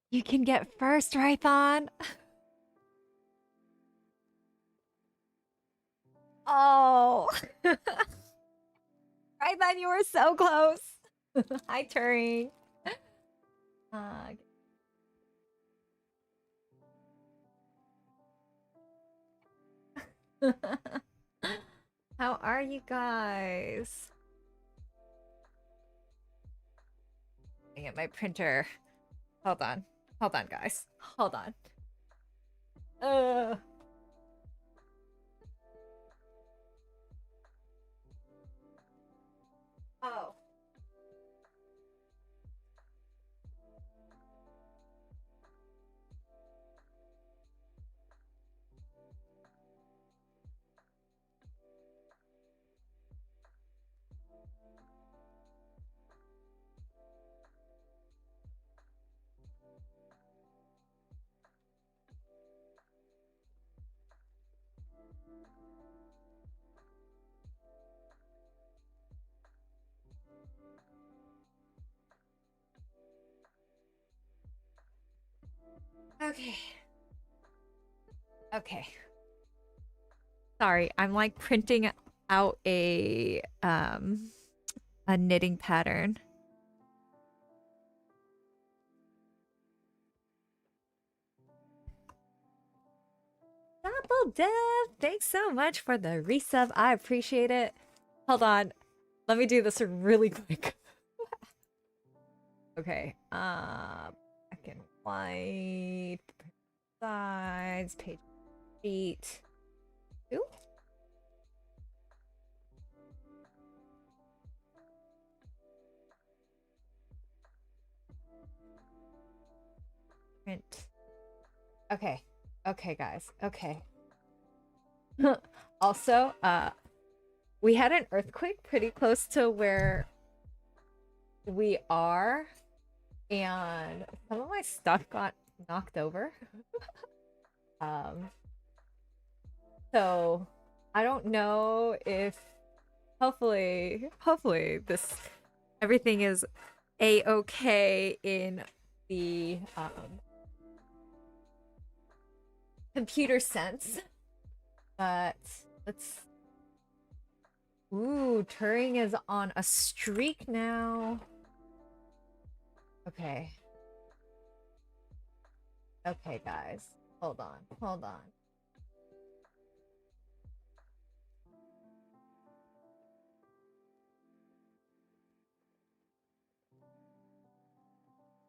You can get first, Rython. Oh, Rython, you were so close. Hi, Turing. Uh, How are you guys? Get my printer. Hold on. Hold on, guys. Hold on. Uh. Oh. Okay. Okay. Sorry, I'm like printing out a knitting pattern. Double Dev, thanks so much for the resub. I appreciate it. Hold on. Let me do this really quick. Okay. Black and white. Sides. Page sheet. Ooh. Print. Okay. Okay, guys. Okay. Also, we had an earthquake pretty close to where we are, and some of my stuff got knocked over. Um, so I don't know if hopefully this everything is a-okay in the computer sense. But let's ooh, Turing is on a streak now. Okay. Okay, guys. Hold on. Hold on.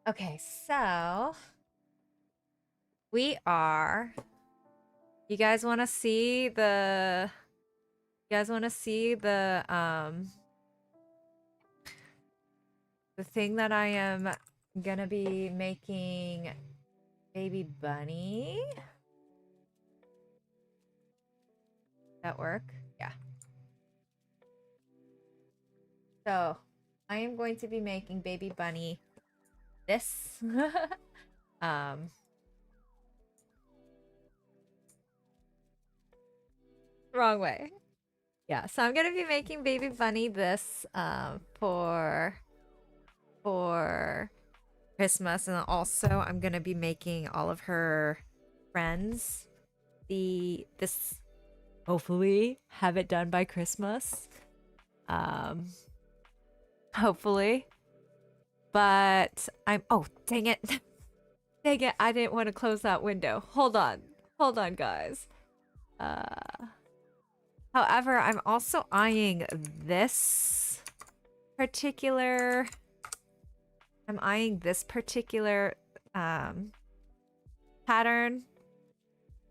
Okay, so we are you guys want to see the the thing that I am gonna be making baby bunny? That work? Yeah. So I am going to be making baby bunny this. um Wrong way. Yeah, so I'm gonna be making baby bunny this for Christmas, and also I'm gonna be making all of her friends this hopefully have it done by Christmas. Um Hopefully. But I'm oh dang it. Dang it, I didn't want to close that window. Hold on. Hold on, guys. Uh However, I'm also eyeing this particular I'm eyeing this particular pattern.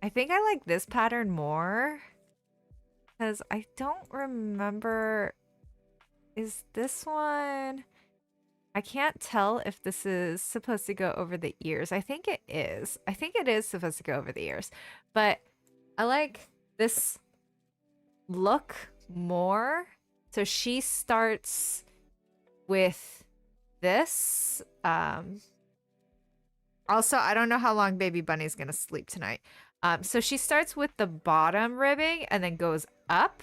I think I like this pattern more because I don't remember. Is this one? I can't tell if this is supposed to go over the ears. I think it is. I think it is supposed to go over the ears. But I like this look more. So she starts with this. Also, I don't know how long Baby Bunny's gonna sleep tonight. So she starts with the bottom ribbing and then goes up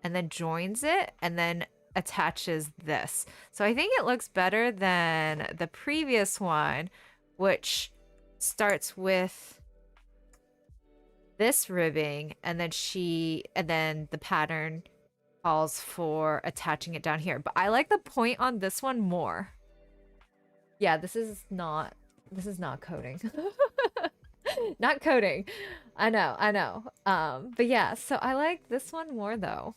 and then joins it and then attaches this. So I think it looks better than the previous one which starts with this ribbing, and then the pattern calls for attaching it down here. But I like the point on this one more. Yeah, this is not coding. Not coding. I know, I know. But yeah, so I like this one more though.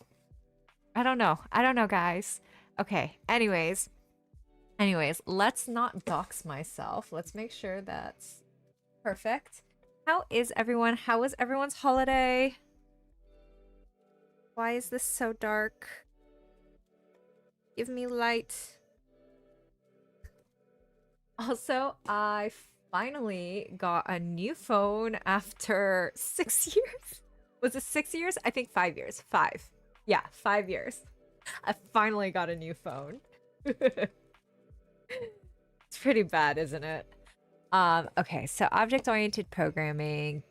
I don't know. I don't know, guys. Okay. Anyways, let's not dox myself. Let's make sure that's perfect. How is everyone? How was everyone's holiday? Why is this so dark? Give me light. Also, I finally got a new phone after 6 years. Was it 6 years? I think 5 years. 5. Yeah, 5 years. I finally got a new phone. It's pretty bad, isn't it? Okay, so object-oriented programming.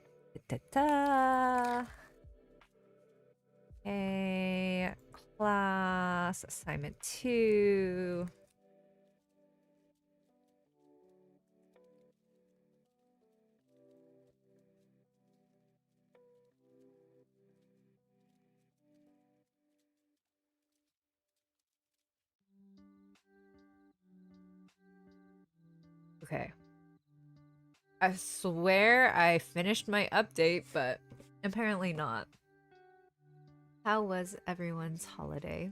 Da, da, da. Okay, class, assignment 2. Okay. I swear I finished my update, but apparently not. How was everyone's holiday?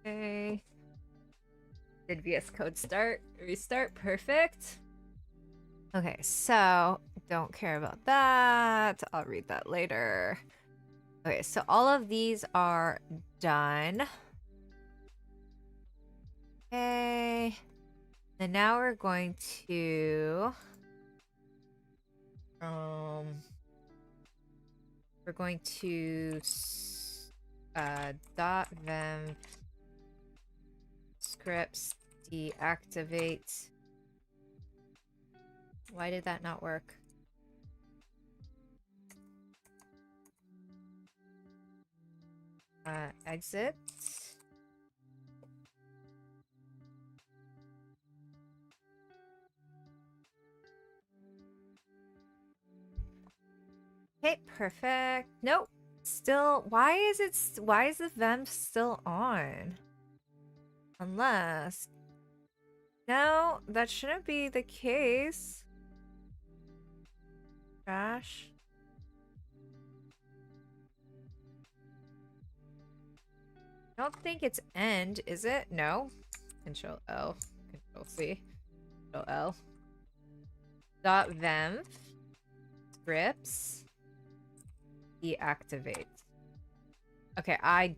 Okay. Did VS Code restart? Perfect. Okay, so don't care about that. I'll read that later. Okay, so all of these are done. Okay. And now we're going to dot them scripts deactivate. Why did that not work? Exit. Okay, perfect. Nope. Still, why is the vent still on? Unless, no, that shouldn't be the case. Trash. I don't think it's end, is it? No. Control L. Control C. Control L. Dot them scripts deactivate. Okay, I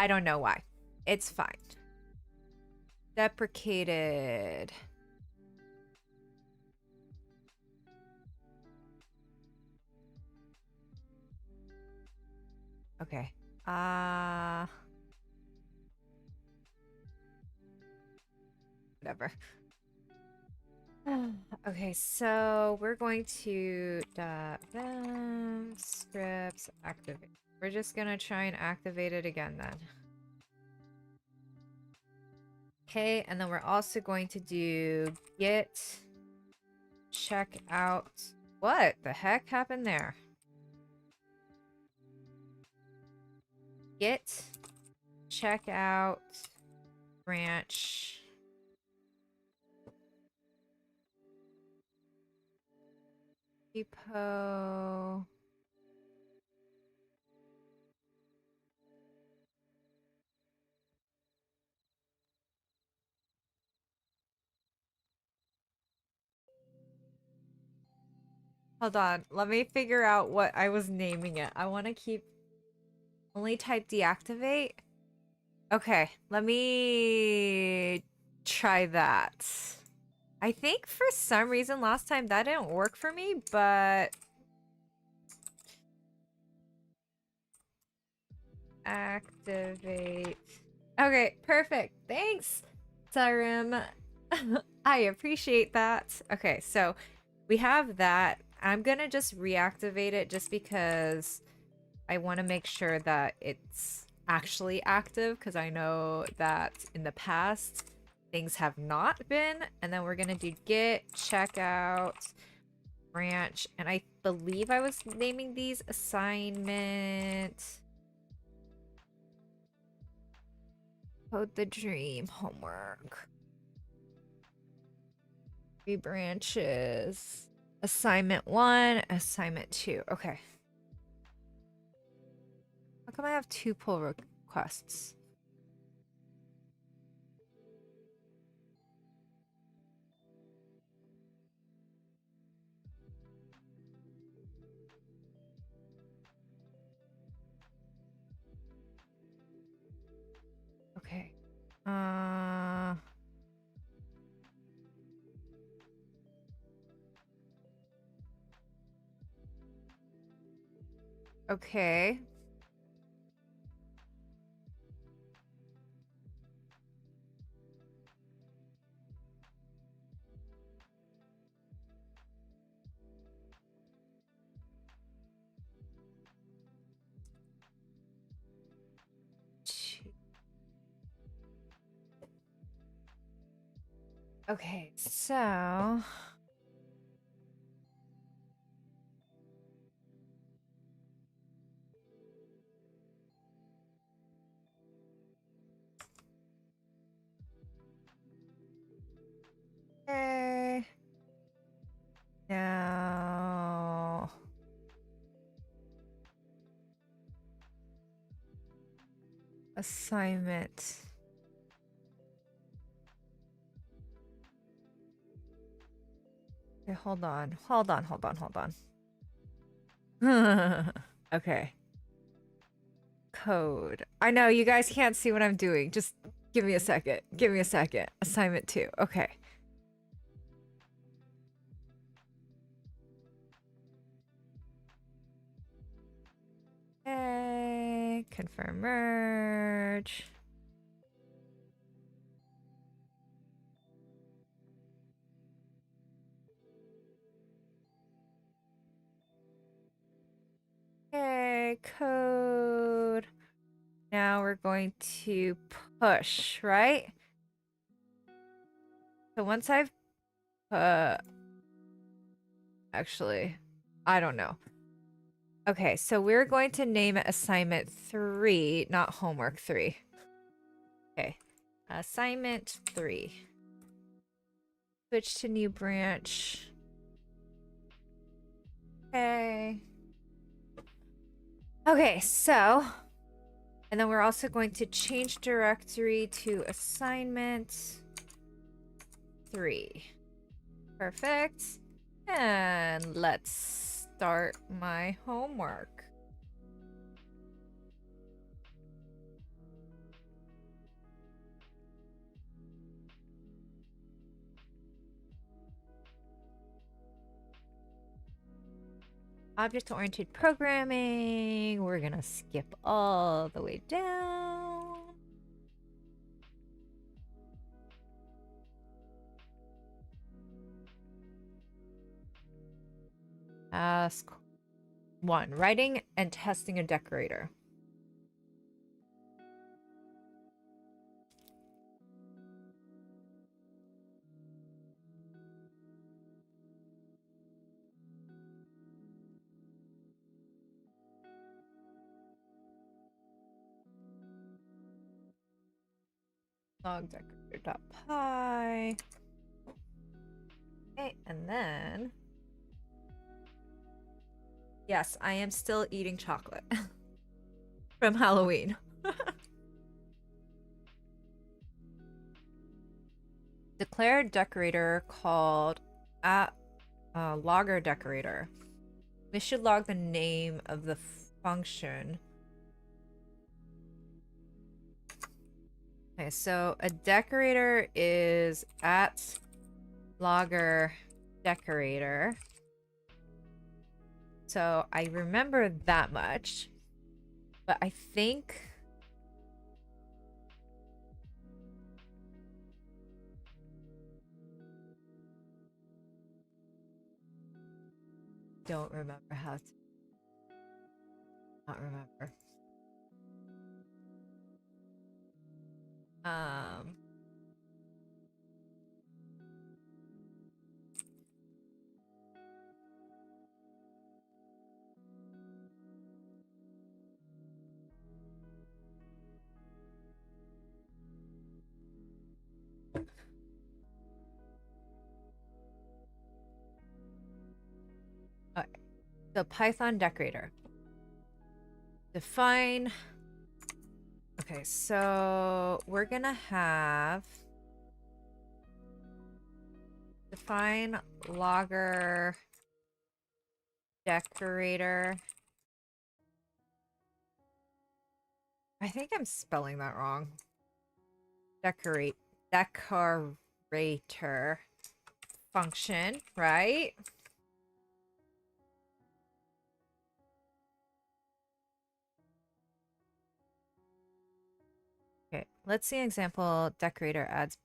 don't know why. It's fine. Deprecated. Okay. Whatever. Okay, so we're going to them scripts activate. We're just gonna try and activate it again then. Okay, and then we're also going to do git check out. What the heck happened there? Git check out branch repo. Hold on, let me figure out what I was naming it. I want to keep only type deactivate. Okay, let me try that. I think for some reason last time that didn't work for me, but activate. Okay, perfect. Thanks, Sirim. I appreciate that. Okay, so we have that. I'm gonna just reactivate it just because I want to make sure that it's actually active because I know that in the past things have not been. And then we're gonna do git checkout branch, and I believe I was naming these assignment code the dream homework 3 branches assignment 1 assignment 2. Okay, how come I have 2 pull requests? Okay, okay. Okay, so okay. Now assignment. Okay, hold on. Okay. Code. I know you guys can't see what I'm doing. Just give me a second. Assignment 2. Okay. Okay. Confirm merge. Okay, code. Now we're going to push, right? So once I've actually, I don't know. Okay, so we're going to name it assignment 3, not homework 3. Okay. Assignment 3. Switch to new branch. Okay. Okay, so and then we're also going to change directory to assignment 3. Perfect. And let's start my homework. Object-oriented programming. We're gonna skip all the way down. Task 1. Writing and testing a decorator. Log decorator.py. Okay, and then yes, I am still eating chocolate from Halloween. Declare decorator called at logger decorator. We should log the name of the function. Okay, so a decorator is at logger decorator. So I remember that much. But I think don't remember how to not remember. Um, okay. So Python decorator. Define. Okay, so we're gonna have define logger decorator. I think I'm spelling that wrong. Decorator function, right? Okay, let's see an example. Decorator adds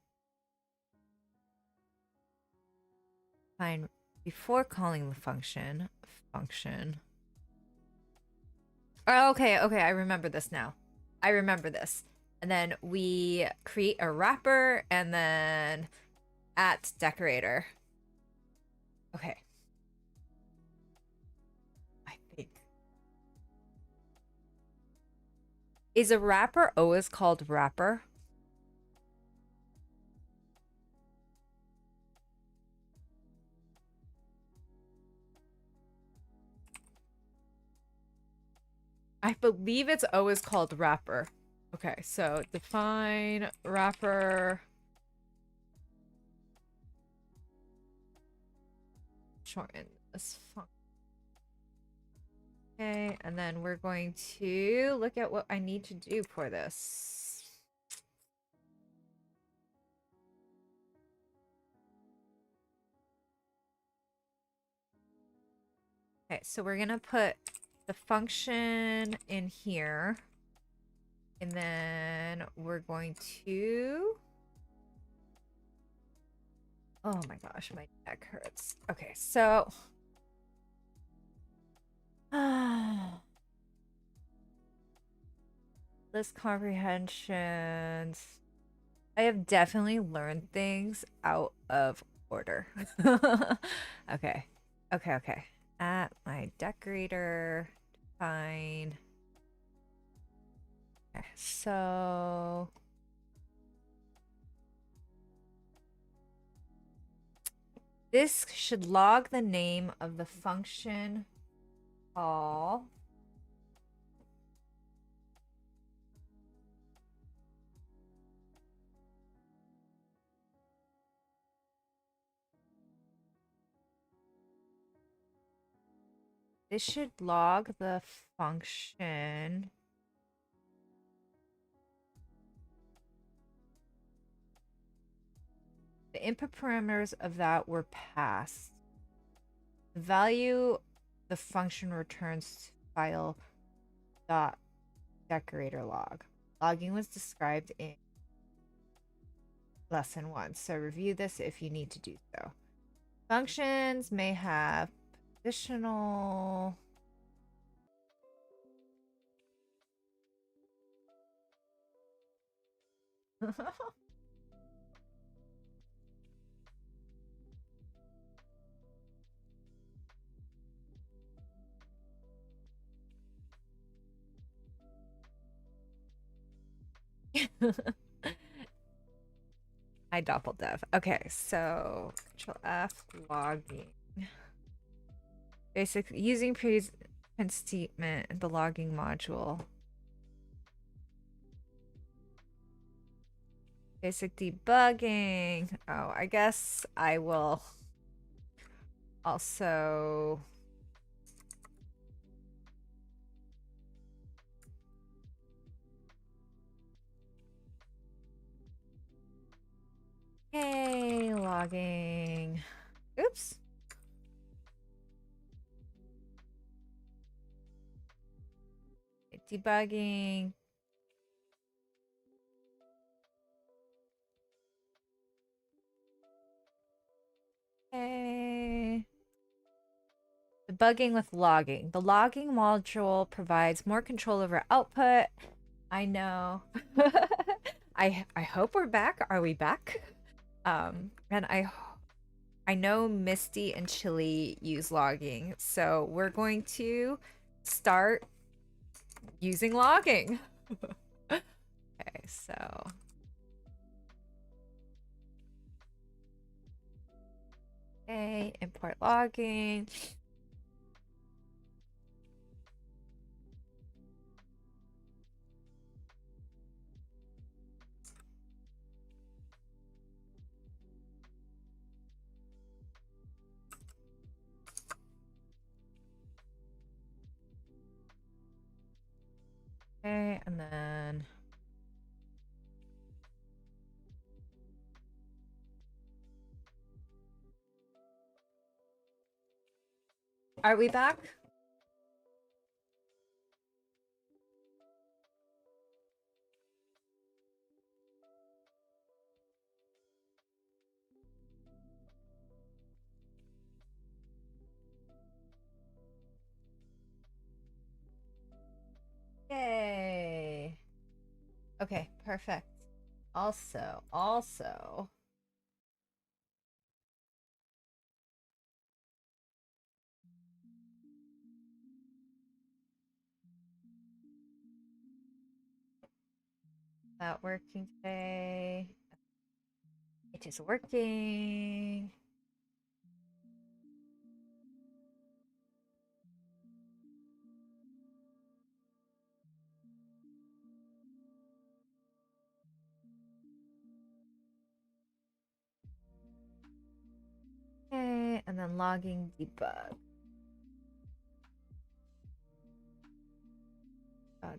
fine before calling the function. Function. Oh, okay, okay, I remember this now. I remember this. And then we create a wrapper and then at decorator. Okay. I think. Is a wrapper always called wrapper? I believe it's always called wrapper. Okay, so define wrapper. Shorten this function. Okay, and then we're going to look at what I need to do for this. Okay, so we're gonna put the function in here. And then we're going to... Oh my gosh, my neck hurts. Okay, so... list comprehensions. I have definitely learned things out of order. Okay. Okay, okay. At my decorator, fine. Okay, so this should log the name of the function call. This should log the function. The input parameters of that were passed. The value the function returns file dot decorator log. Logging was described in lesson 1, so review this if you need to do so. Functions may have additional I double dev. Okay, so Control F logging. Basic using print statement in the logging module. Basic debugging. Oh, I guess I will also hey, logging. Oops. Debugging. Okay. The debugging with logging. The logging module provides more control over output. I know. I hope we're back. Are we back? And I know Misty and Chili use logging, so we're going to start using logging. Okay, so okay, import logging. Okay, and then are we back? Yay. Okay, perfect. Also, not working today. It is working. Okay, and then logging debug.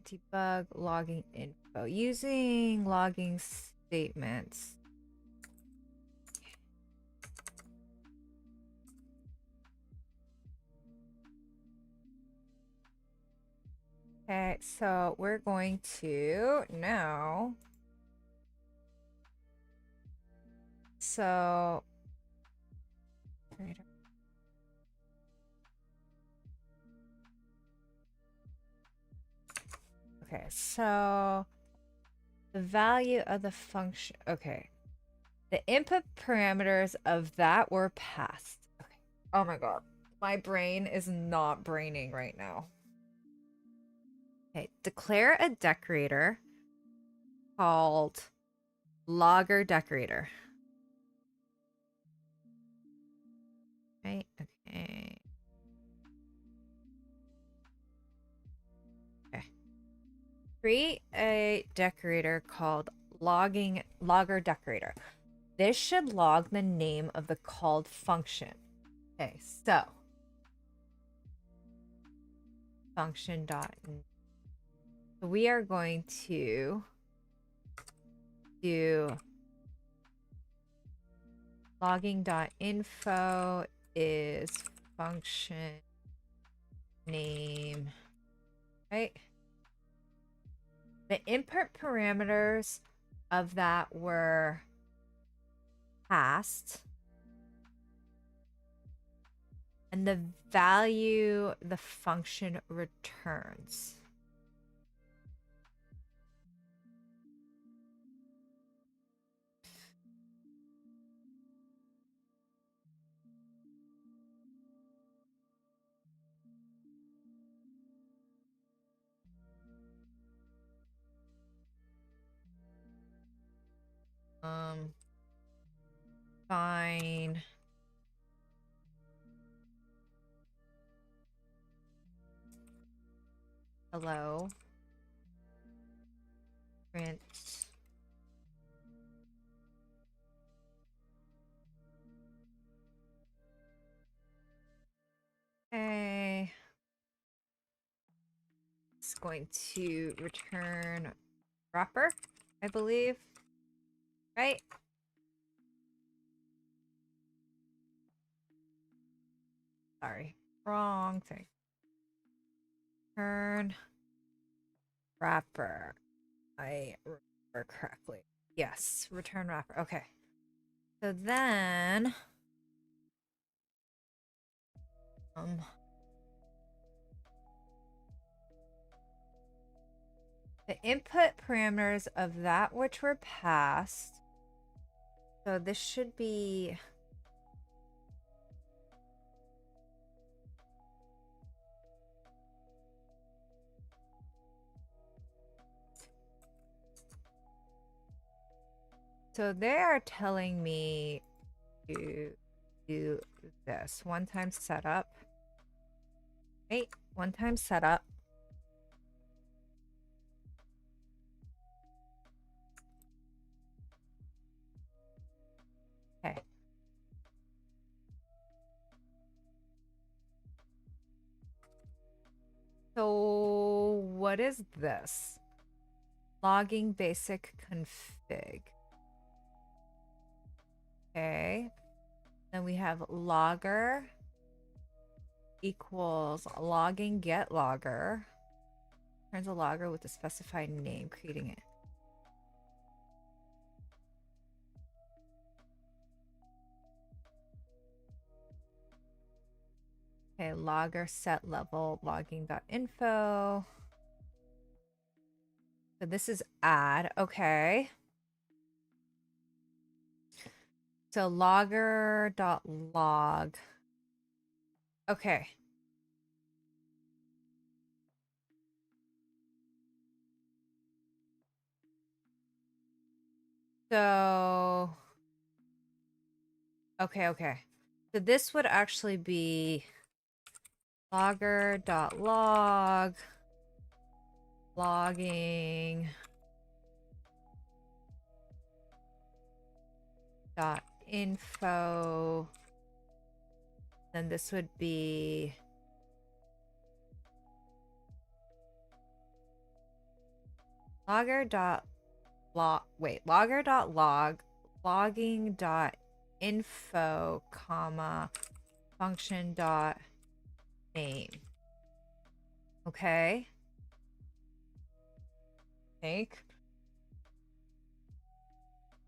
Debug logging info using logging statements. Okay, so we're going to now. So okay, so the value of the function. Okay, the input parameters of that were passed. Okay. Oh my god, my brain is not braining right now. Okay, declare a decorator called logger decorator. Right? Okay. Okay. Create a decorator called logger decorator. This should log the name of the called function. Okay, so function dot. So we are going to do logging.info is function name, right? The input parameters of that were passed. And the value the function returns. Fine. Hello. Print. Okay. It's going to return wrapper, I believe. Right? Sorry. Wrong thing. Return wrapper. I remember correctly. Yes, return wrapper. Okay. So then the input parameters of that which were passed. So this should be... So they are telling me to do this. One-time setup. Wait, one-time setup. Okay. So what is this? Logging basic config. Okay. Then we have logger equals logging get logger. Turns a logger with a specified name, creating it. Okay, logger set level logging.info. So this is add. Okay. So logger.log. Okay. So okay. So this would actually be logger.log logging .info. Then this would be logger.log logging.info comma function.name. Okay. Think.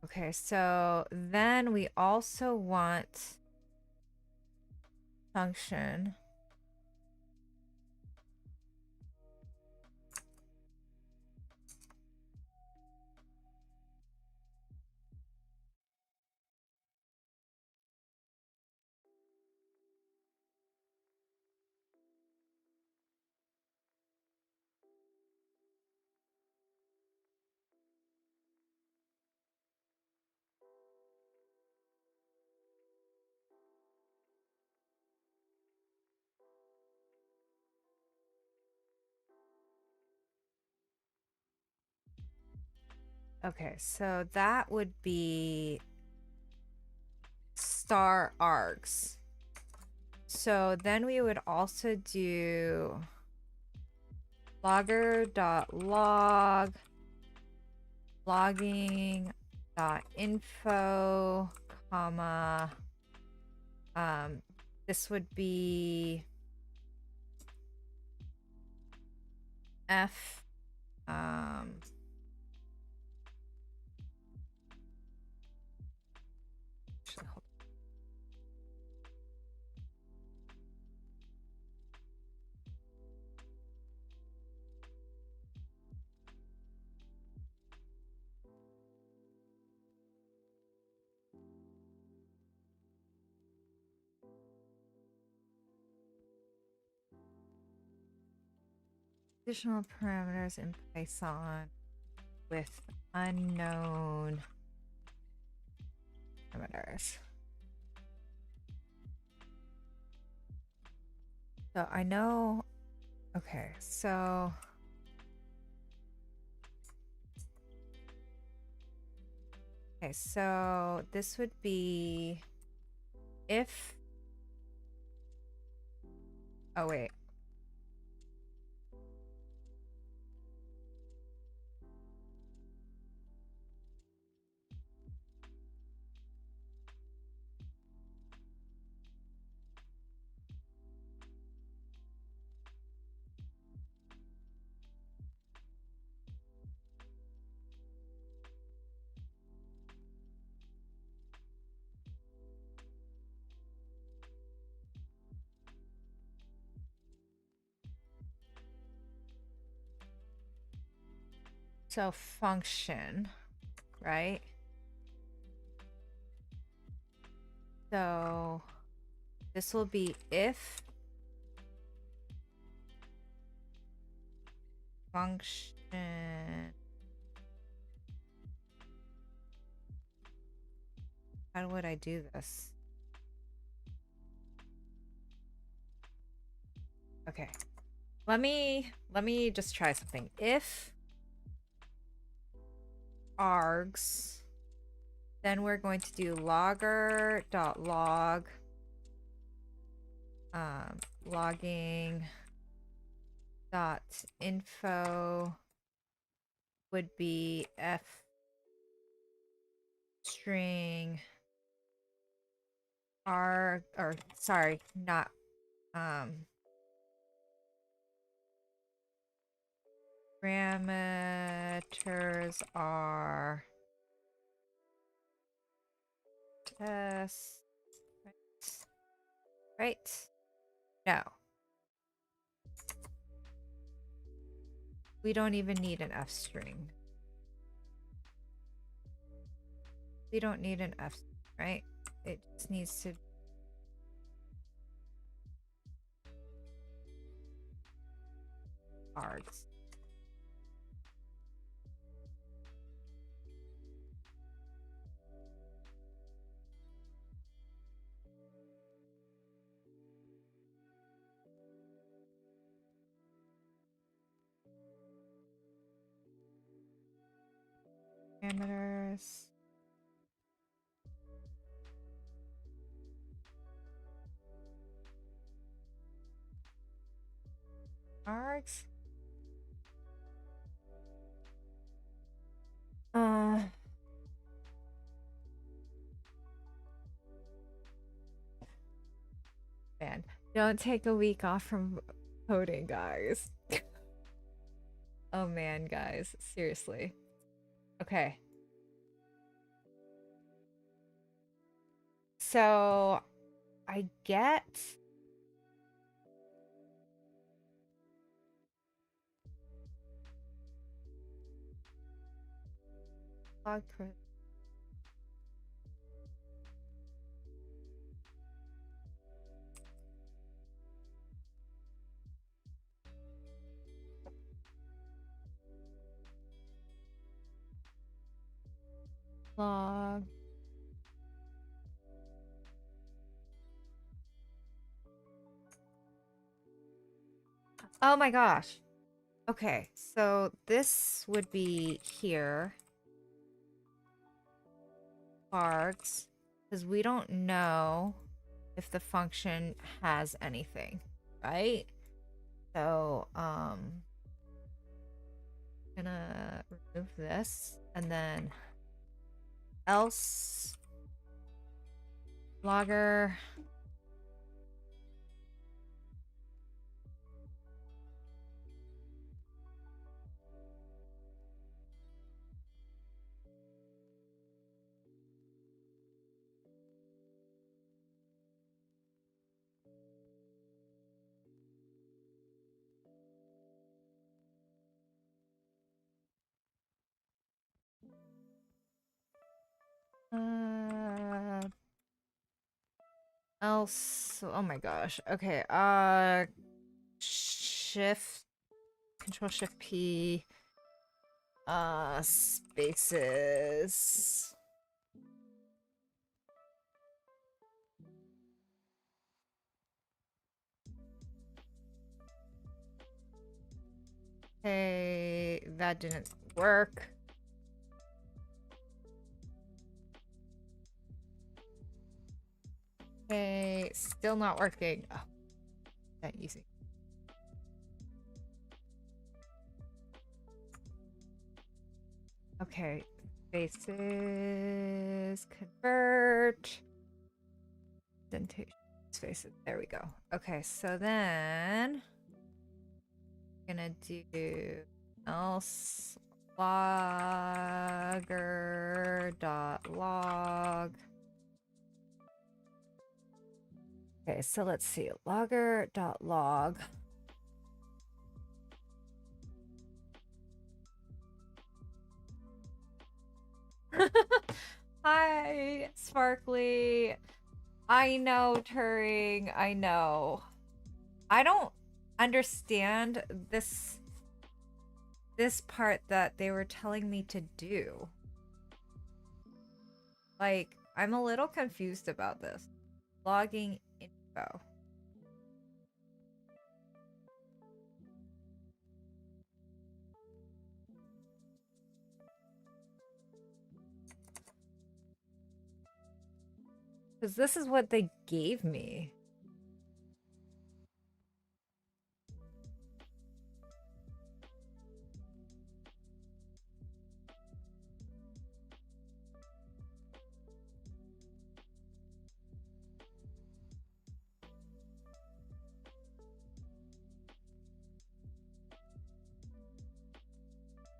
Okay, so then we also want function. Okay, so that would be star args. So then we would also do logger.log logging.info comma this would be f actually, hold on. Additional parameters in Python with unknown parameters. So I know, okay, so this would be if, oh wait. So function, right? So this will be if function. How would I do this? Okay. Let me just try something. If args, then we're going to do logger.log logging dot info would be f string arg, or sorry, not parameters are test, right? No, we don't even need an f string. We don't need an f string, right? It just needs to args. Parameters. Args. Man, don't take a week off from coding, guys. Oh man, guys, seriously. Okay. So I get log log. Oh my gosh. Okay, so this would be here. Args, because we don't know if the function has anything, right? So, gonna remove this and then else logger else, oh my gosh. Okay, shift control shift P spaces. Hey, that didn't work. Okay, still not working. Oh, that easy. Okay, spaces, convert, indentation, spaces. There we go. Okay, so then gonna do else logger dot log. Okay, so let's see, logger dot log. Hi, Sparkly. I know, Turing. I know. I don't understand this part that they were telling me to do. Like, I'm a little confused about this. Logging info. Because this is what they gave me.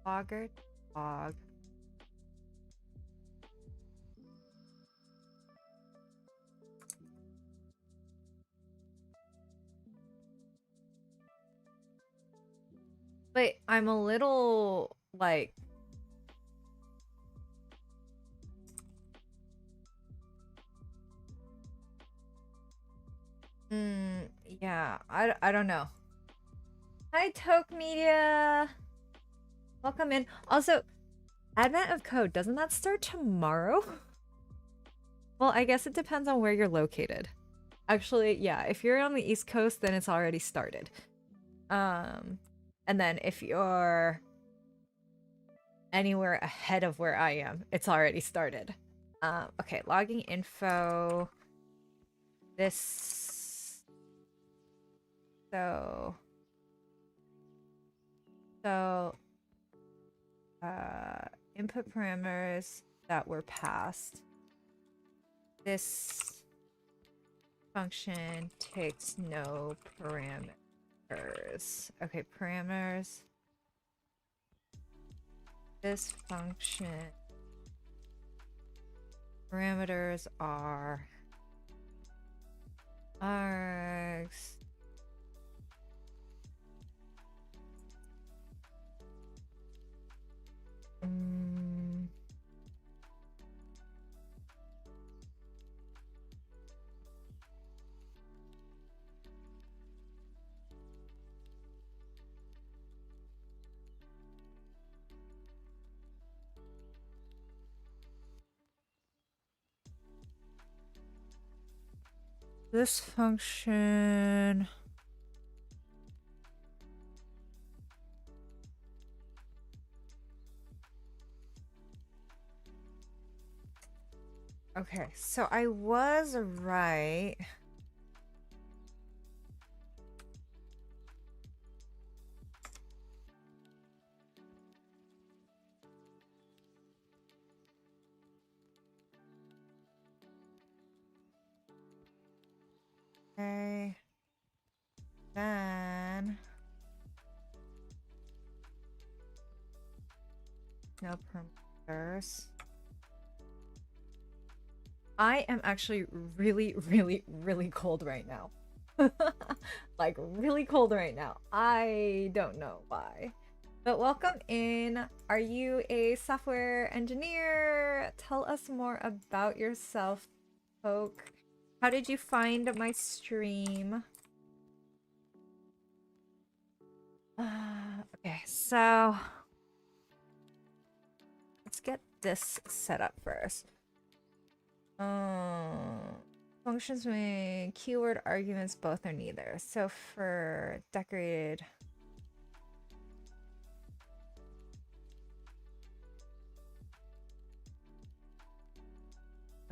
Logger log. But I'm a little like yeah, I don't know. Hi Toke Media. Welcome in. Also, Advent of Code, doesn't that start tomorrow? Well, I guess it depends on where you're located. Actually, yeah, if you're on the East Coast, then it's already started. And then if you're anywhere ahead of where I am, it's already started. Okay, logging info. This. So, input parameters that were passed. This function takes no parameters. Okay, parameters. This function parameters are args. This function. Okay, so I was right. Okay. Then no parameters. I am actually really, really, really cold right now. Like, really cold right now. I don't know why. But welcome in. Are you a software engineer? Tell us more about yourself, Poke. How did you find my stream? Okay, so let's get this set up first. Functions with keyword arguments, both or neither. So for decorated.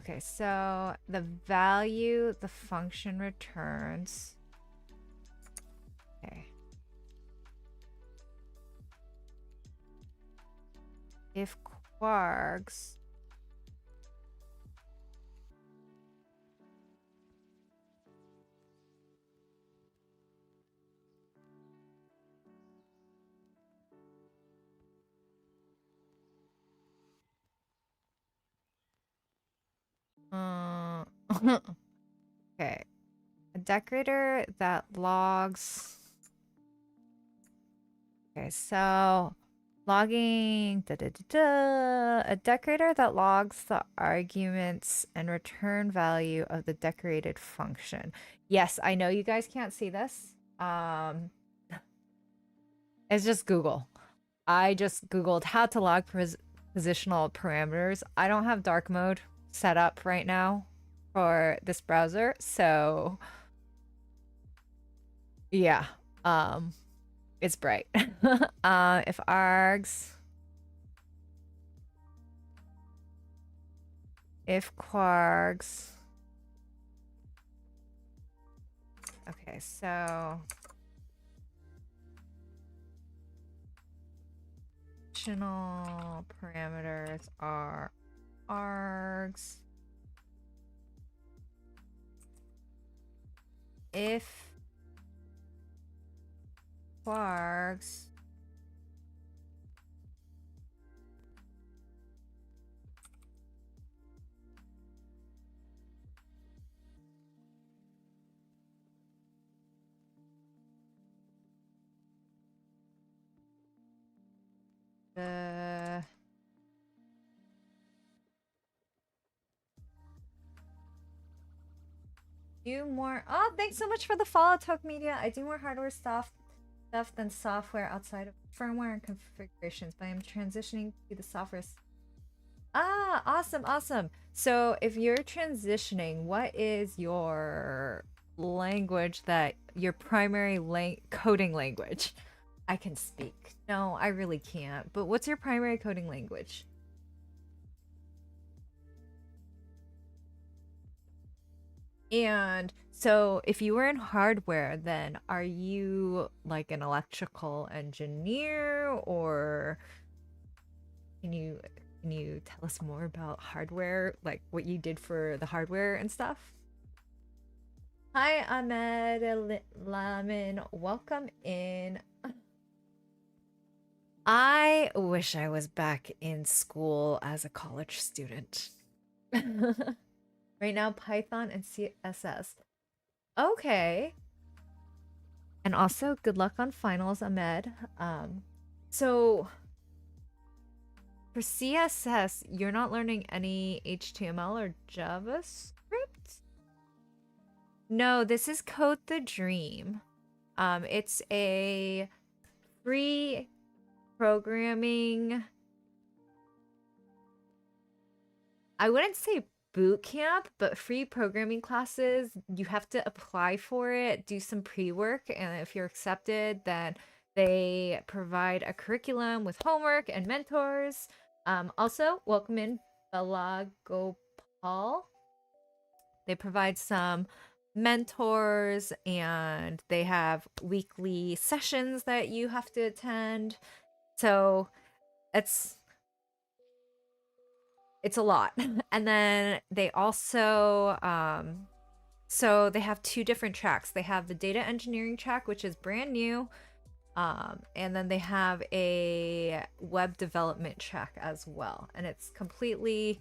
Okay, so the value the function returns. Okay. If quarks okay. A decorator that logs. Okay, so Logging, a decorator that logs the arguments and return value of the decorated function. Yes, I know you guys can't see this. It's just Google. I just Googled how to log positional parameters. I don't have dark mode set up right now for this browser, so yeah, it's bright. If args, if quargs, okay, so positional parameters are args. If quarks the do more. Oh, thanks so much for the follow, Talk Media. I do more hardware stuff than software outside of firmware and configurations, but I'm transitioning to the software. Ah, awesome, awesome. So if you're transitioning, what is your language that your primary coding language? I can speak. No, I really can't. But what's your primary coding language? And so if you were in hardware, then are you like an electrical engineer, or can you tell us more about hardware, like what you did for the hardware and stuff? Hi, Ahmed Lamin. Welcome in. I wish I was back in school as a college student. Right now, Python and CSS. Okay. And also, good luck on finals, Ahmed. So for CSS, you're not learning any HTML or JavaScript? No, this is Code the Dream. It's a free programming. I wouldn't say boot camp, but free programming classes. You have to apply for it, do some pre-work, and if you're accepted, then they provide a curriculum with homework and mentors. Also, welcome in Bala Gopal. They provide some mentors, and they have weekly sessions that you have to attend. So it's a lot. And then they also so they have two different tracks. They have the data engineering track, which is brand new, and then they have a web development track as well, and it's completely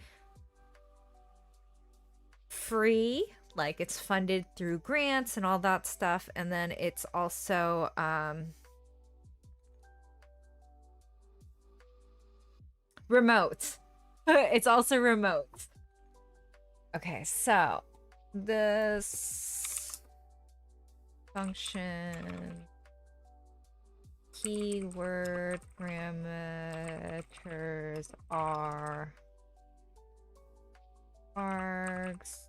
free. Like, it's funded through grants and all that stuff. And then it's also remote. It's also remote. Okay, so this function keyword parameters are args.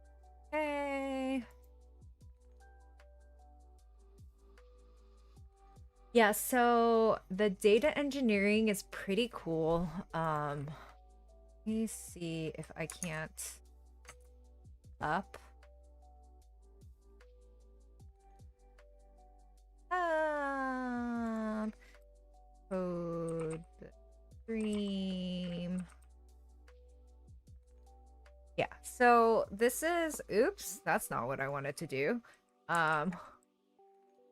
Okay. Yeah, so the data engineering is pretty cool. Let me see if I can't up. Code stream. Yeah, so this is, oops, that's not what I wanted to do.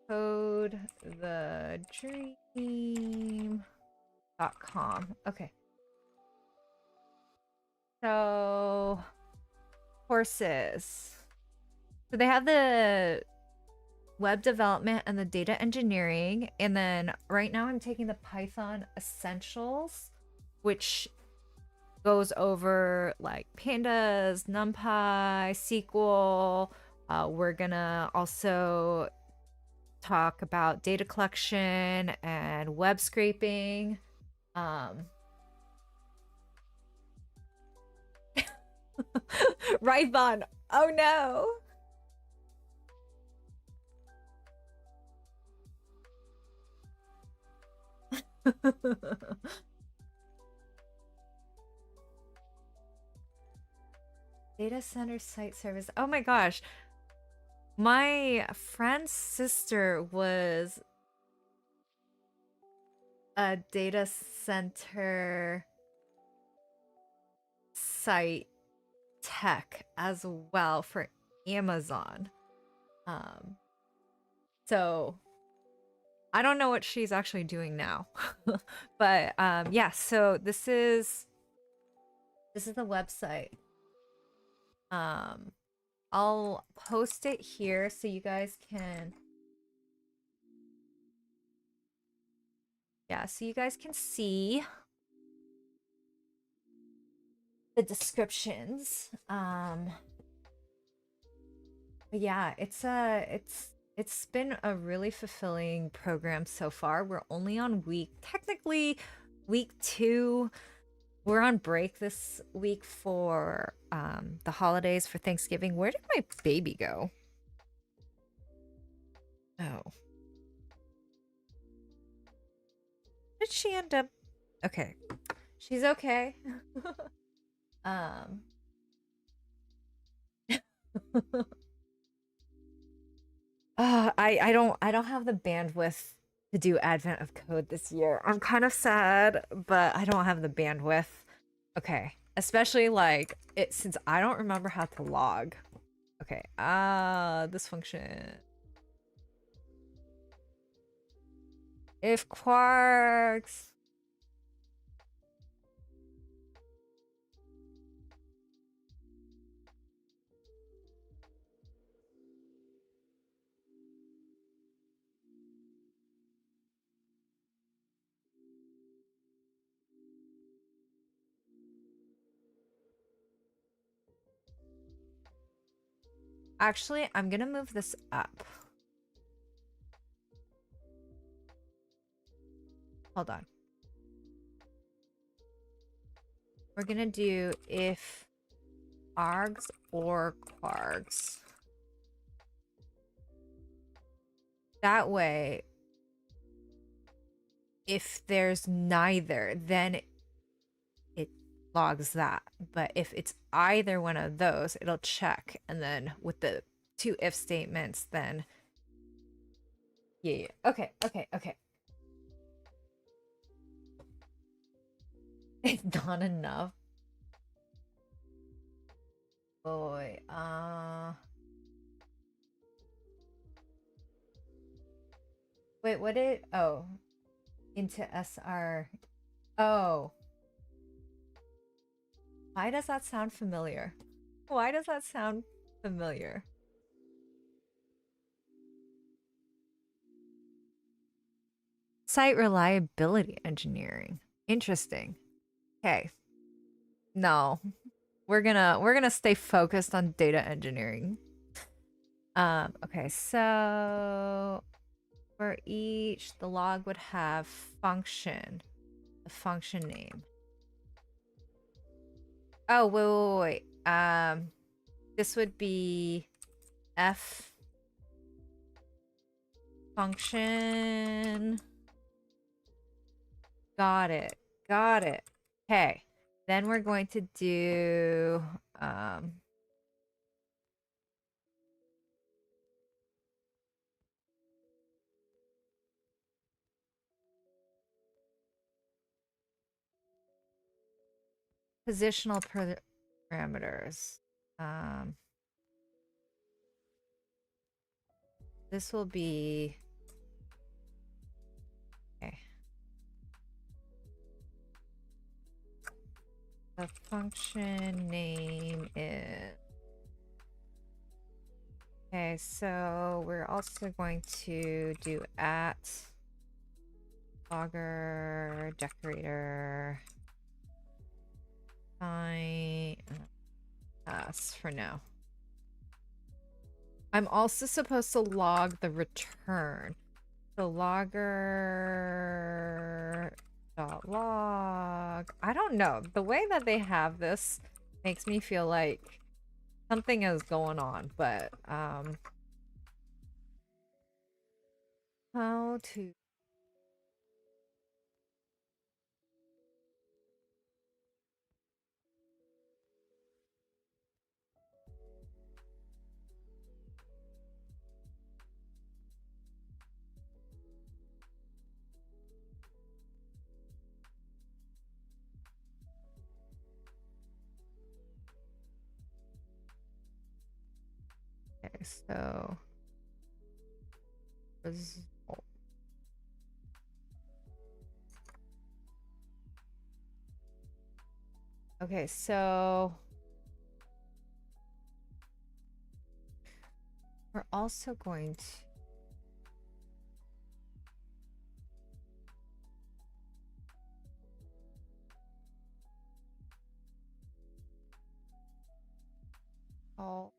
Code the dream.com. Okay. So courses. So they have the web development and the data engineering. And then right now I'm taking the Python Essentials, which goes over like pandas, NumPy, SQL. We're gonna also talk about data collection and web scraping. Right, Vaughn. Oh no. Data center site service. Oh my gosh. My friend's sister was a data center site tech as well for Amazon. Um, so I don't know what she's actually doing now. But yeah, so this is the website. I'll post it here so you guys can, yeah, so you guys can see the descriptions. But yeah, it's been a really fulfilling program so far. We're only on technically week 2. We're on break this week for the holidays for Thanksgiving. Where did my baby go? Oh. Did she end up? Okay. She's okay. um I don't have the bandwidth to do Advent of Code this year. I'm kind of sad, but I don't have the bandwidth. Okay. Especially like it since I don't remember how to log. Okay. This function. If quarks. Actually, I'm gonna move this up. Hold on. We're gonna do if args or quarks. That way, if there's neither, then it logs that. But if it's either one of those, it'll check. And then with the 2 if statements, then yeah. Okay. It's not enough. Boy, wait, what did, oh, into SR. Oh, why does that sound familiar? Why does that sound familiar? Site reliability engineering. Interesting. Okay. No. We're gonna stay focused on data engineering. Okay, so for each, the log would have function, the function name. Oh, wait. This would be F function. Got it. Okay. Then we're going to do positional parameters. This will be okay. The function name is okay. Okay, so we're also going to do at logger decorator fine pass for now. I'm also supposed to log the return. So logger dot log. I don't know. The way that they have this makes me feel like something is going on, but how to okay, so result. Okay, so we're also going to call.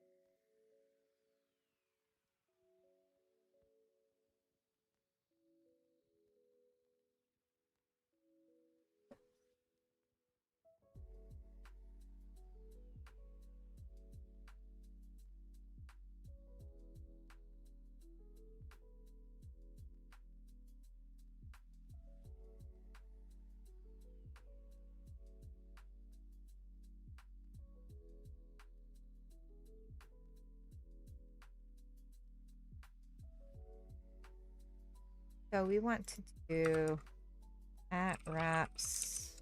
So we want to do at wraps,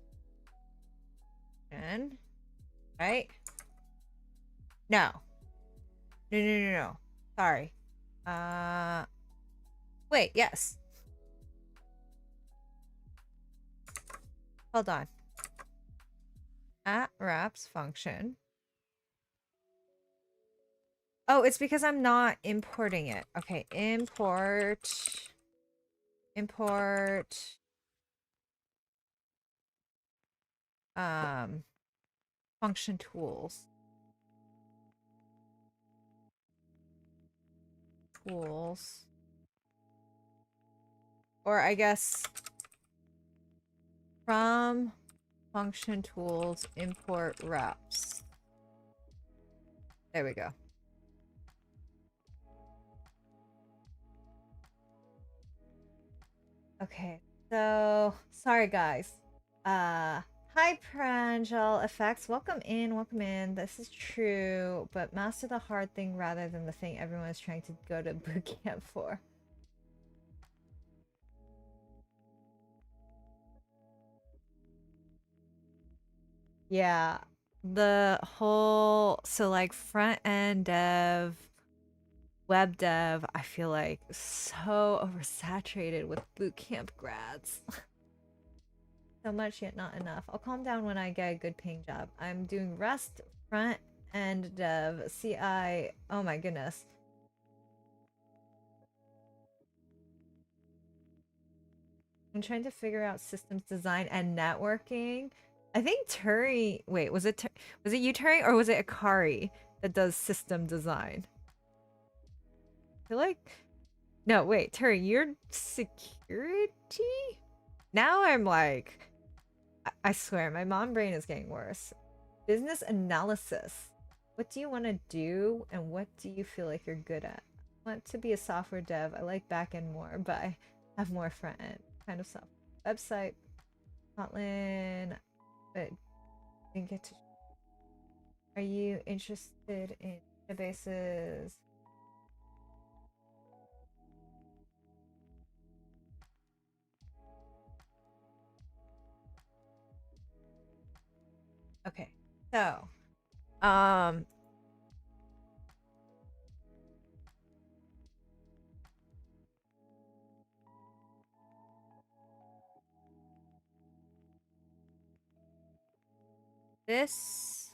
right? No. No, no, no, no. Sorry. Wait, yes. Hold on. At wraps function. Oh, it's because I'm not importing it. Okay, import function tools. Or I guess from function tools import wraps. There we go. Okay, so sorry guys. Hi Pranjal Effects. Welcome in, welcome in. This is true, but master the hard thing rather than the thing everyone is trying to go to boot camp for. Yeah, the whole so like front end dev, web dev, I feel like so oversaturated with bootcamp grads. So much yet not enough. I'll calm down when I get a good paying job. I'm doing Rust, front end dev, CI. Oh my goodness. I'm trying to figure out systems design and networking. I think Turi. Wait, was it you, Turi, or was it Akari that does system design? I feel like no. Wait, Turi, you're security. Now I'm like, I swear, my mom brain is getting worse. Business analysis. What do you want to do, and what do you feel like you're good at? I want to be a software dev. I like backend more, but I have more front end kind of stuff. Website, Kotlin, but didn't get to. Are you interested in databases? Okay, so, this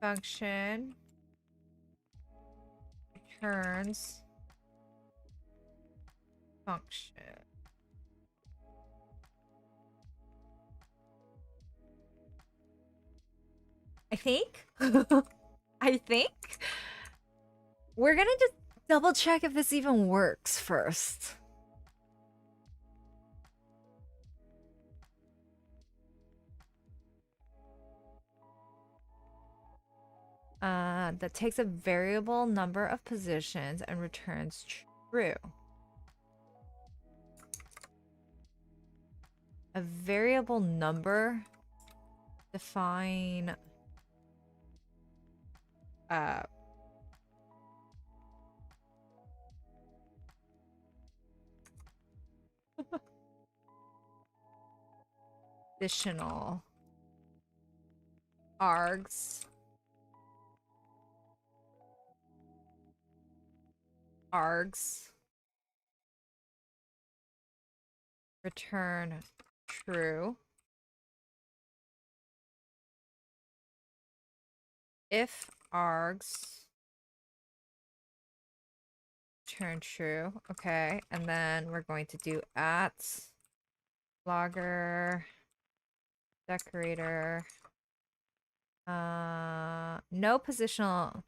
function returns function. I think. I think. We're gonna just double check if this even works first. That takes a variable number of positions and returns true. A variable number? Define additional args. Return true. If args return true. Okay, and then we're going to do at logger decorator. No positional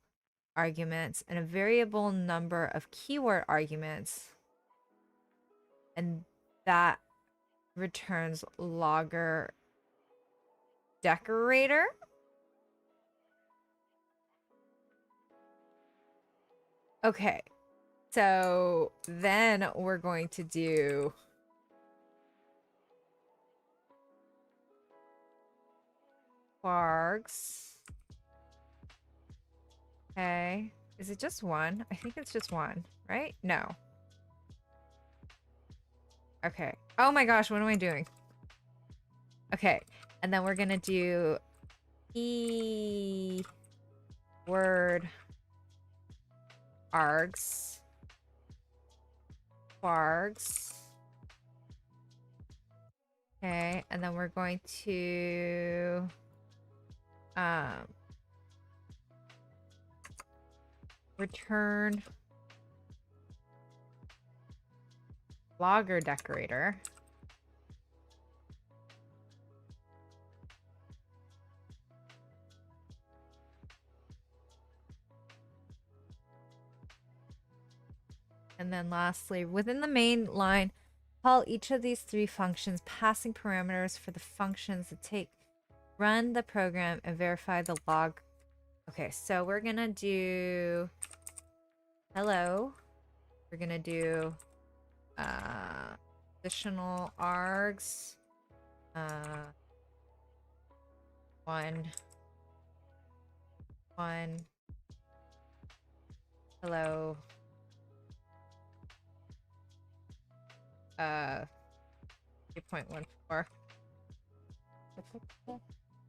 arguments and a variable number of keyword arguments, and that returns logger decorator. Okay, so then we're going to do args. Okay, is it just one? I think it's just one, right? No. Okay. Oh my gosh, what am I doing? Okay, and then we're gonna do word args. Okay, and then we're going to return logger decorator. And then lastly, within the main line, call each of these three functions passing parameters for the functions that take, run the program, and verify the log. Okay, so we're gonna do hello. We're gonna do additional args. One. Hello. 3.14.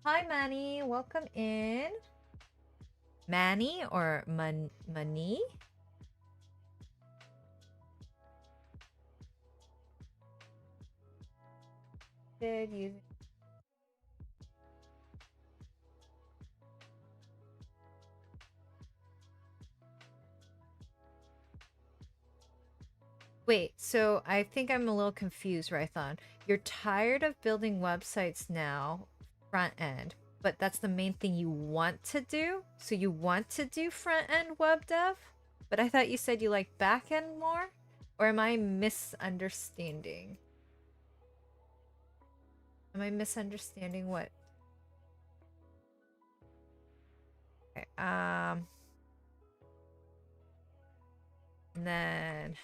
Hi, Manny. Welcome in. Manny or Money? Wait, so I think I'm a little confused, Rython. You're tired of building websites now, front end, but that's the main thing you want to do? So you want to do front end web dev? But I thought you said you like back end more? Or am I misunderstanding? Am I misunderstanding what? Okay, and then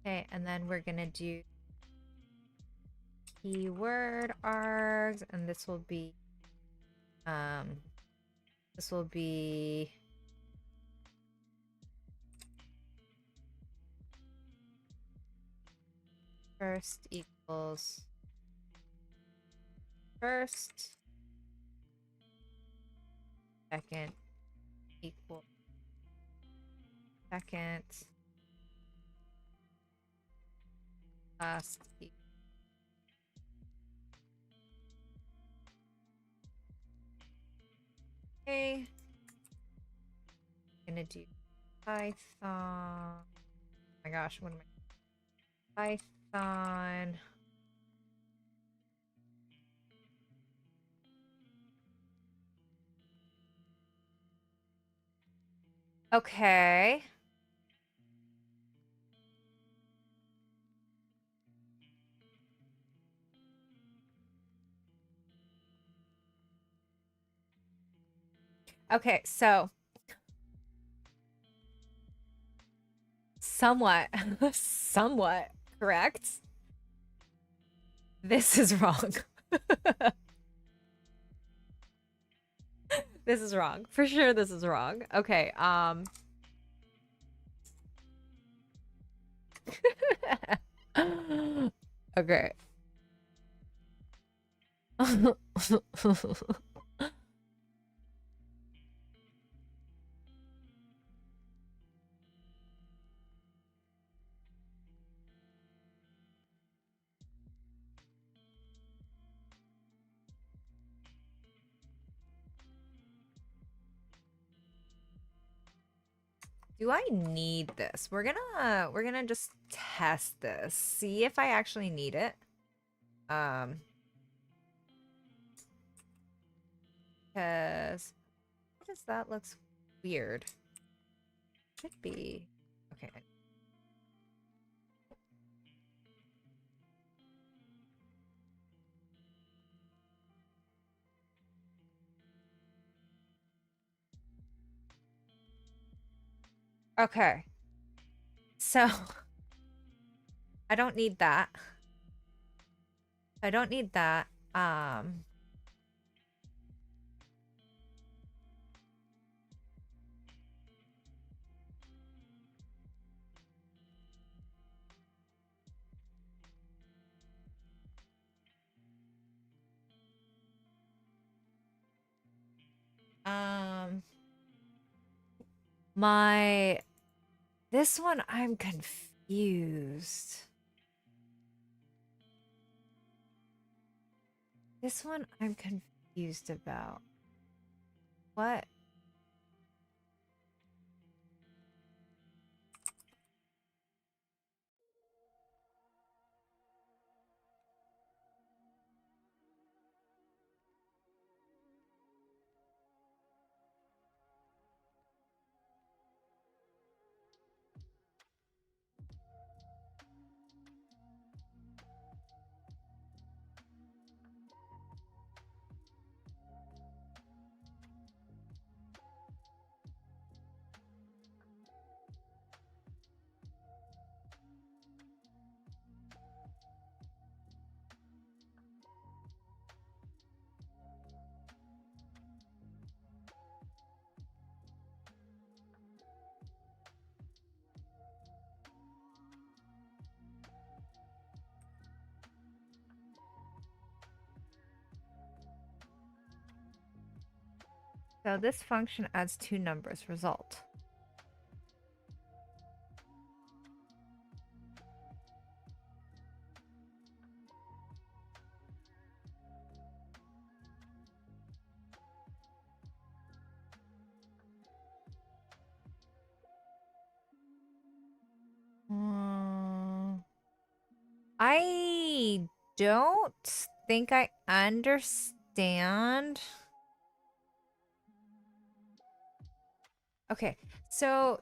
okay, and then we're gonna do keyword args, and this will be First equals first. Second equals second. Last equals. Okay. I'm gonna do Python. Oh my gosh, what am I? Python. Okay. Okay, so somewhat, somewhat correct. This is wrong. This is wrong. For sure this is wrong. Okay, okay. Do I need this? We're gonna just test this. See if I actually need it. Because just that looks weird. Should be okay. Okay. So I don't need that. I don't need that. Um my this one I'm confused. This one I'm confused about. What? So this function adds two numbers. Result. I don't think I understand. Okay, so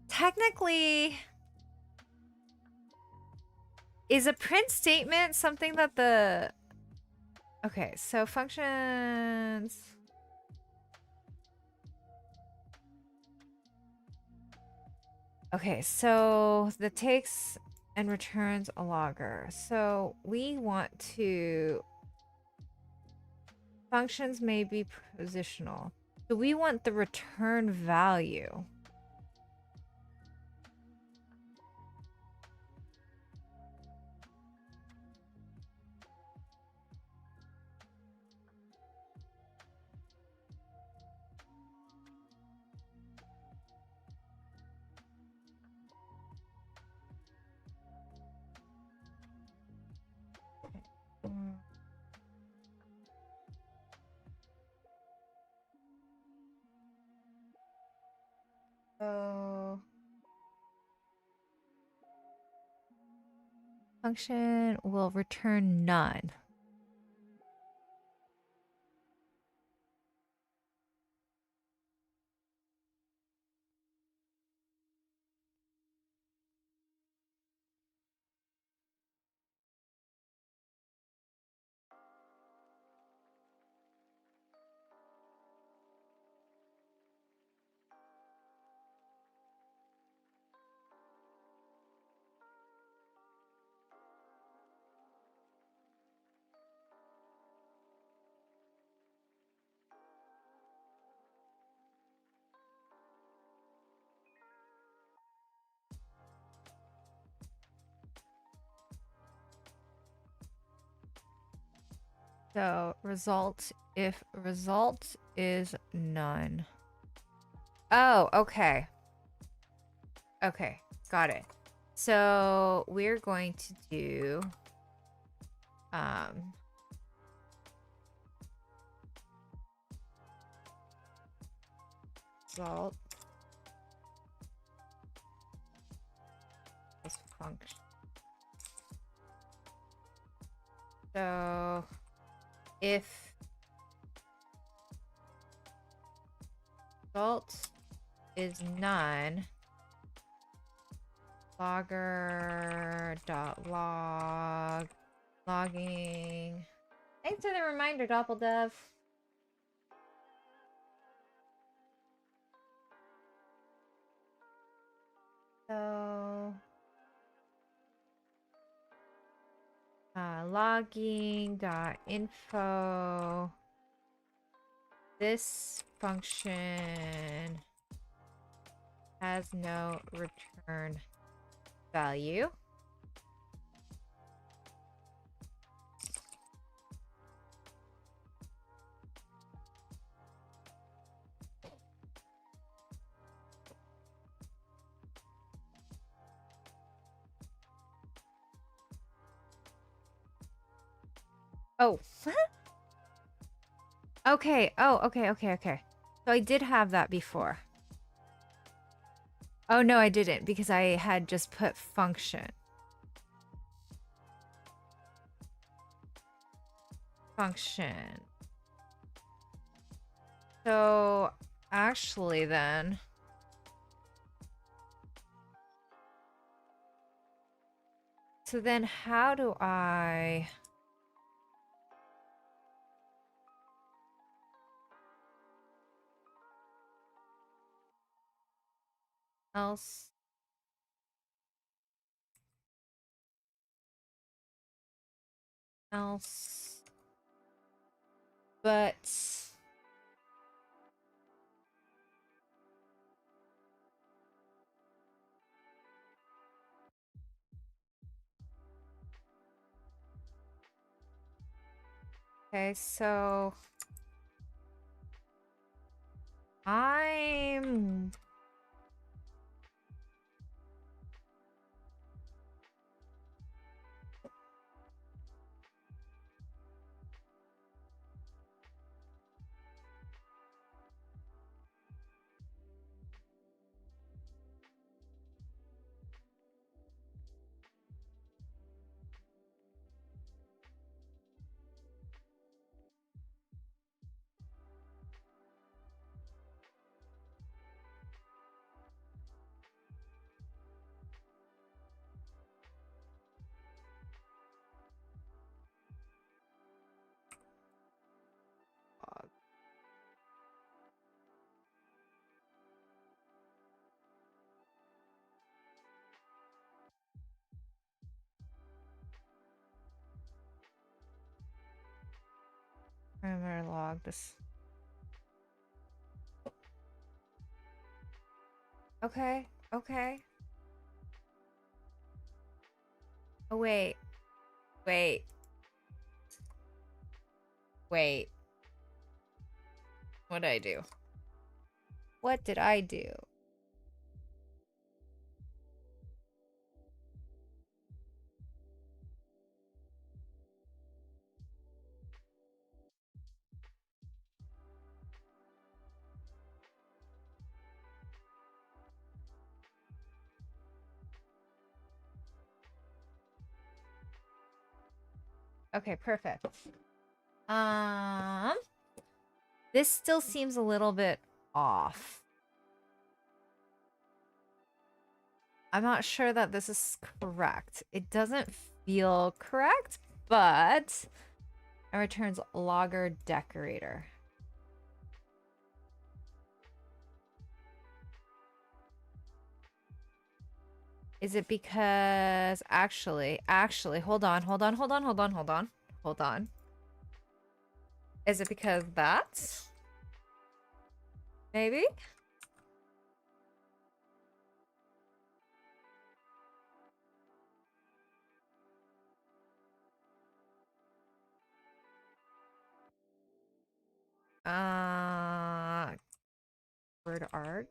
technically, is a print statement something that the... Okay, so functions... Okay, so the takes and returns a logger. So we want to... Functions may be positional. So we want the return value. So function will return none. So result if result is none. Oh, okay. Okay, got it. So we're going to do um result is function. So if result is none, logger.log logging. Thanks for the reminder, Doppeldev. So logging.info. This function has no return value. Oh. Okay. Oh, okay. So I did have that before. Oh, no, I didn't because I had just put function. Function. So actually then... So then how do I... else... But... Okay, so... I'm... I'm gonna log this. Okay. Oh, wait. What did I do? What did I do? Okay, perfect. This still seems a little bit off. I'm not sure that this is correct. It doesn't feel correct, but it returns logger decorator. Is it because actually, hold on. Is it because that's maybe? Word args.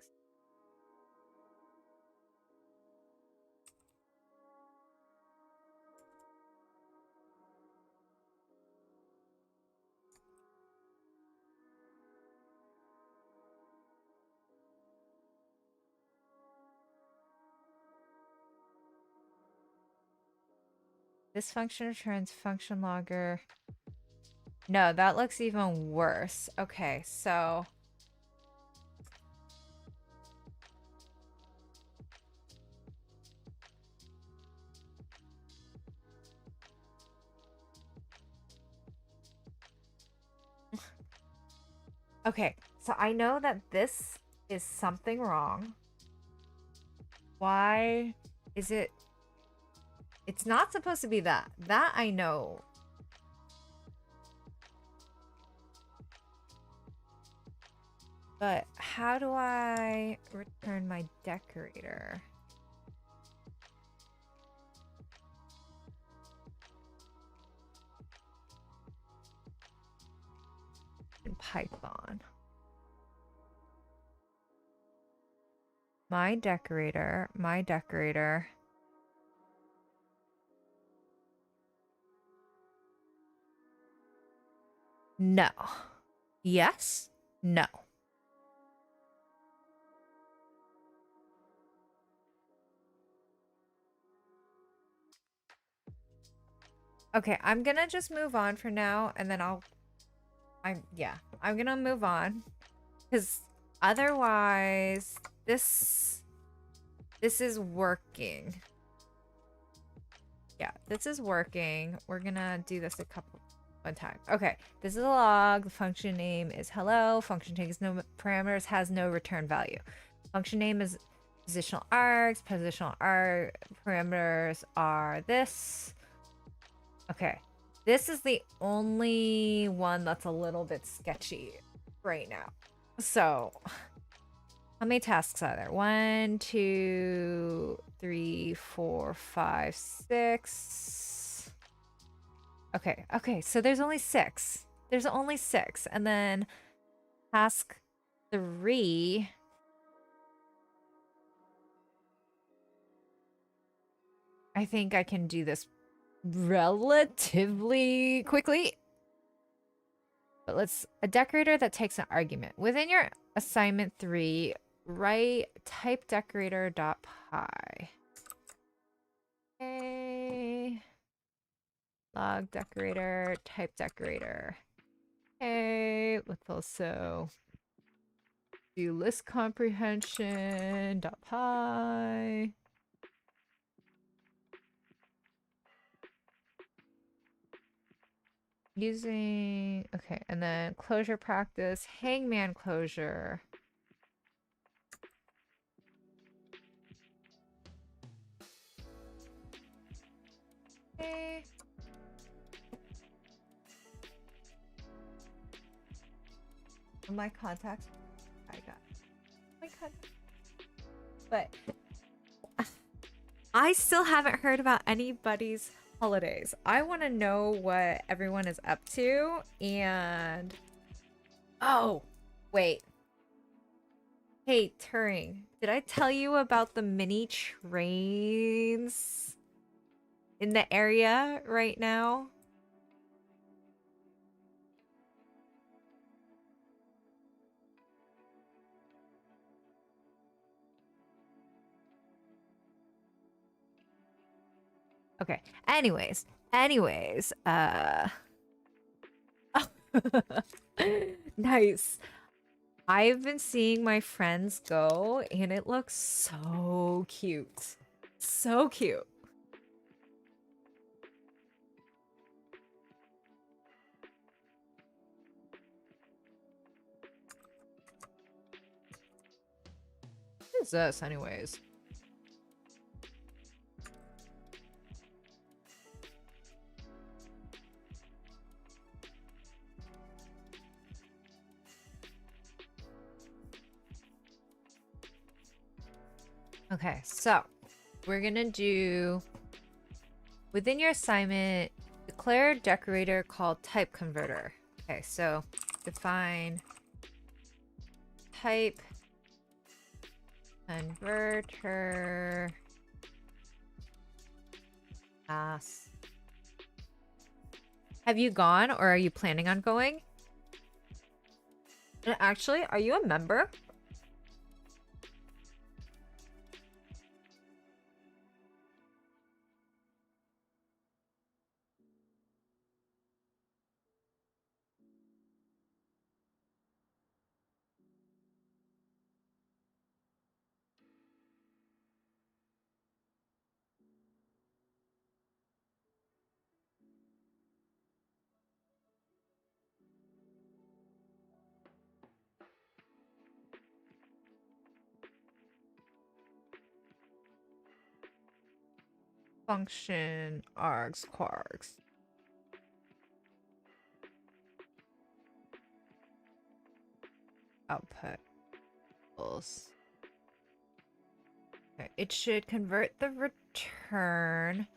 This function returns function logger. No, that looks even worse. Okay, so okay, so I know that this is something wrong. Why is it? It's not supposed to be that. That I know. But how do I return my decorator? In Python. My decorator. No. Yes? No. Okay, I'm gonna just move on for now, and then I'm gonna move on. Because otherwise, this is working. Yeah, this is working. We're gonna do this one time. Okay, this is a log. The function name is hello. Function takes no parameters, has no return value. Function name is positional args. Positional arg parameters are this. Okay, this is the only one that's a little bit sketchy right now. So, how many tasks are there? 1, 2, 3, 4, 5, 6. Okay, so there's only 6. There's only 6. And then task 3. I think I can do this relatively quickly. But a decorator that takes an argument. Within your assignment 3, write type decorator.py. Okay. Log decorator, type decorator. Okay, let's also do list comprehension.py. Using, okay, and then closure practice, hangman closure. Okay. My contacts. I got my contacts. But I still haven't heard about anybody's holidays. I want to know what everyone is up to. And oh, wait. Hey, Turing, did I tell you about the mini trains in the area right now? Okay. Anyways, nice. I've been seeing my friends go and it looks so cute. So cute. What is this anyways? Okay, so we're gonna do within your assignment, declare a decorator called type converter. Okay, so define type converter class. Have you gone or are you planning on going? And actually, are you a member? Function args quarks. Output. Okay, it should convert the return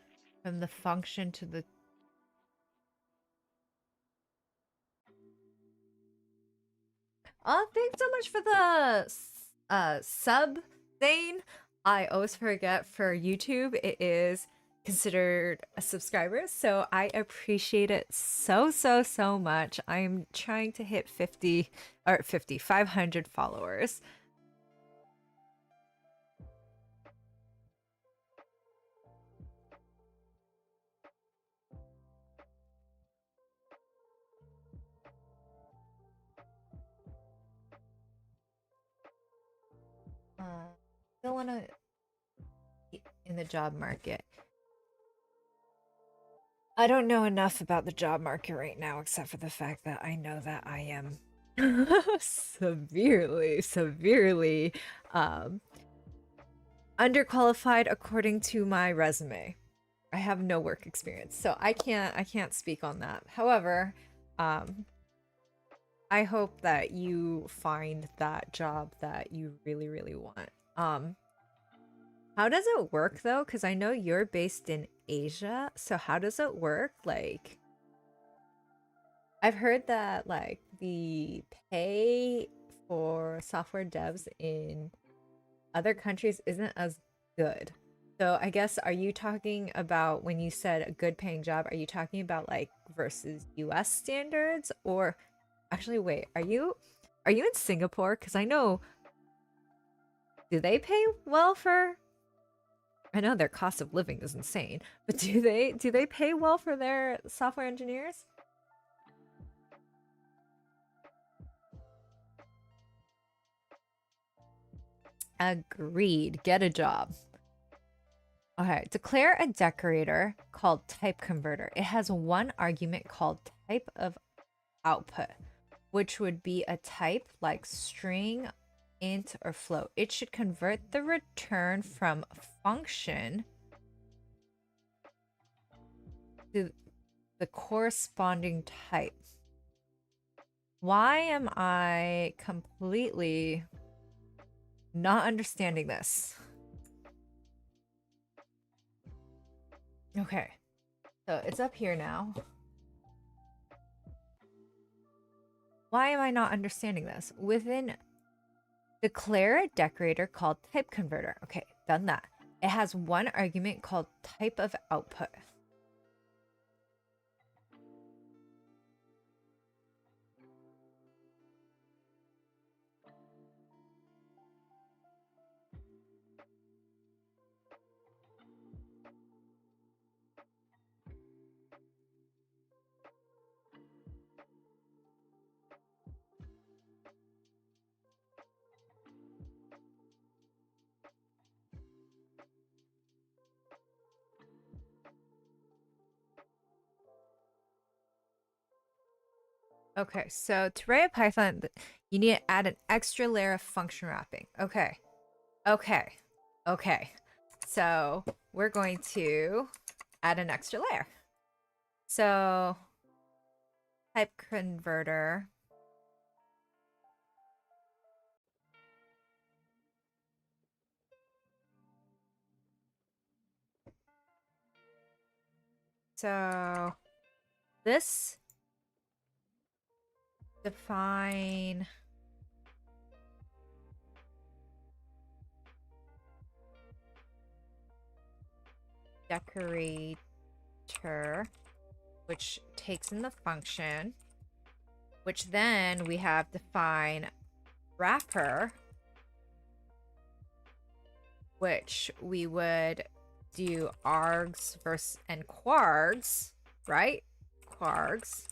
from the function to the thanks so much for the sub, Zane. I always forget for YouTube it is considered a subscriber, so I appreciate it so much. I'm trying to hit 500 followers. Still wanna in the job market. I don't know enough about the job market right now, except for the fact that I know that I am severely underqualified according to my resume. I have no work experience, so I can't speak on that. However, I hope that you find that job that you really want. How does it work though? Because I know you're based in Asia, so how does it work? Like, I've heard that like the pay for software devs in other countries isn't as good. So I guess are you talking about when you said a good paying job, are you talking about like versus US standards or actually wait, are you in Singapore? Because I know do they pay well for I know their cost of living is insane, but do they pay well for their software engineers? Agreed. Get a job. Okay, declare a decorator called type converter. It has one argument called type of output, which would be a type like string, int, or float. It should convert the return from function to the corresponding type. Why am I completely not understanding this? Okay, so it's up here now. Why am I not understanding this? Within declare a decorator called type converter. Okay, done that. It has one argument called type of output. Okay, so to write a Python, you need to add an extra layer of function wrapping. Okay, okay, okay. So we're going to add an extra layer. So type converter. So this define decorator, which takes in the function, which then we have define wrapper, which we would do args versus and quargs, right? Quargs.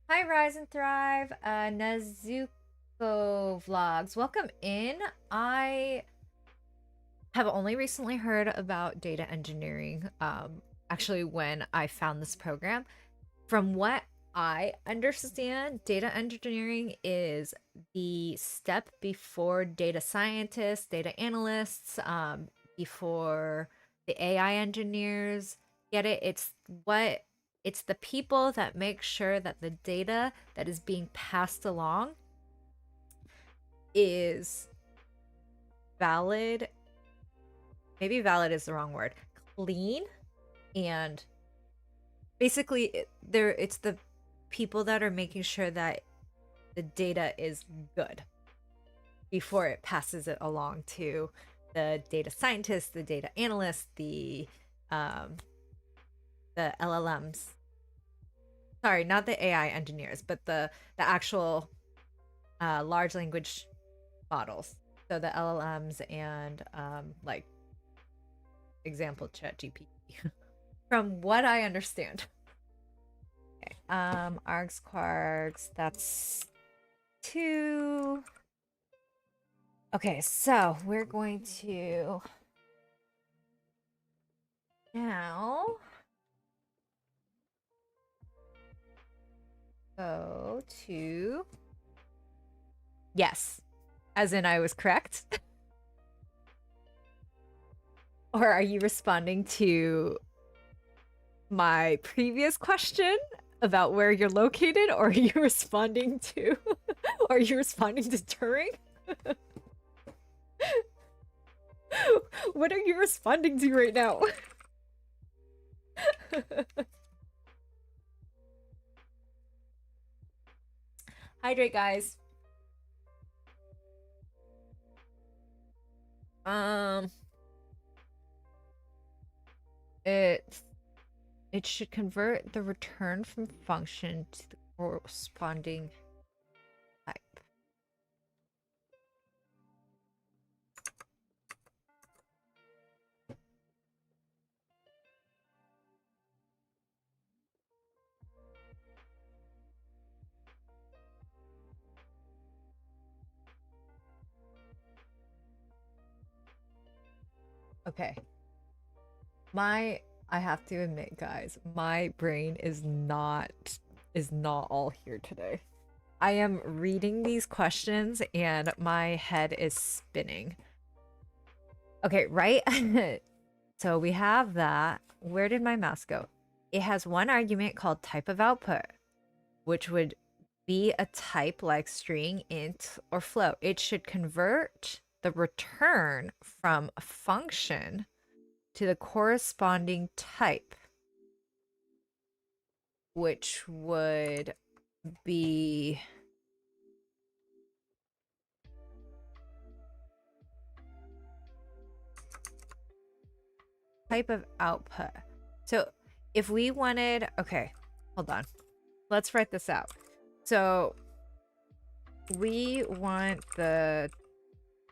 Hi, Rise and Thrive. Nezuko Vlogs. Welcome in. I have only recently heard about data engineering. Actually, when I found this program, from what I understand, data engineering is the step before data scientists, data analysts, before the AI engineers get it. It's the people that make sure that the data that is being passed along is valid. Maybe valid is the wrong word. Clean, and basically it's the people that are making sure that the data is good before it passes it along to the data scientists, the data analysts, the LLMs. Sorry, not the AI engineers, but the actual large language models. So the LLMs and like example chat GPT. From what I understand. Okay. Args quarks, that's 2. Okay, so we're going to now go to, yes, as in I was correct. Or are you responding to my previous question about where you're located, or are you responding to are you responding to Turing? What are you responding to right now? Hydrate, guys. Um, it it should convert the return from function to the corresponding type. Okay. I have to admit, guys, my brain is not all here today. I am reading these questions and my head is spinning. Okay, right? So we have that. Where did my mouse go? It has one argument called type of output, which would be a type like string, int, or float. It should convert the return from a function to the corresponding type, which would be type of output. So if we wanted, okay, hold on. Let's write this out. So we want the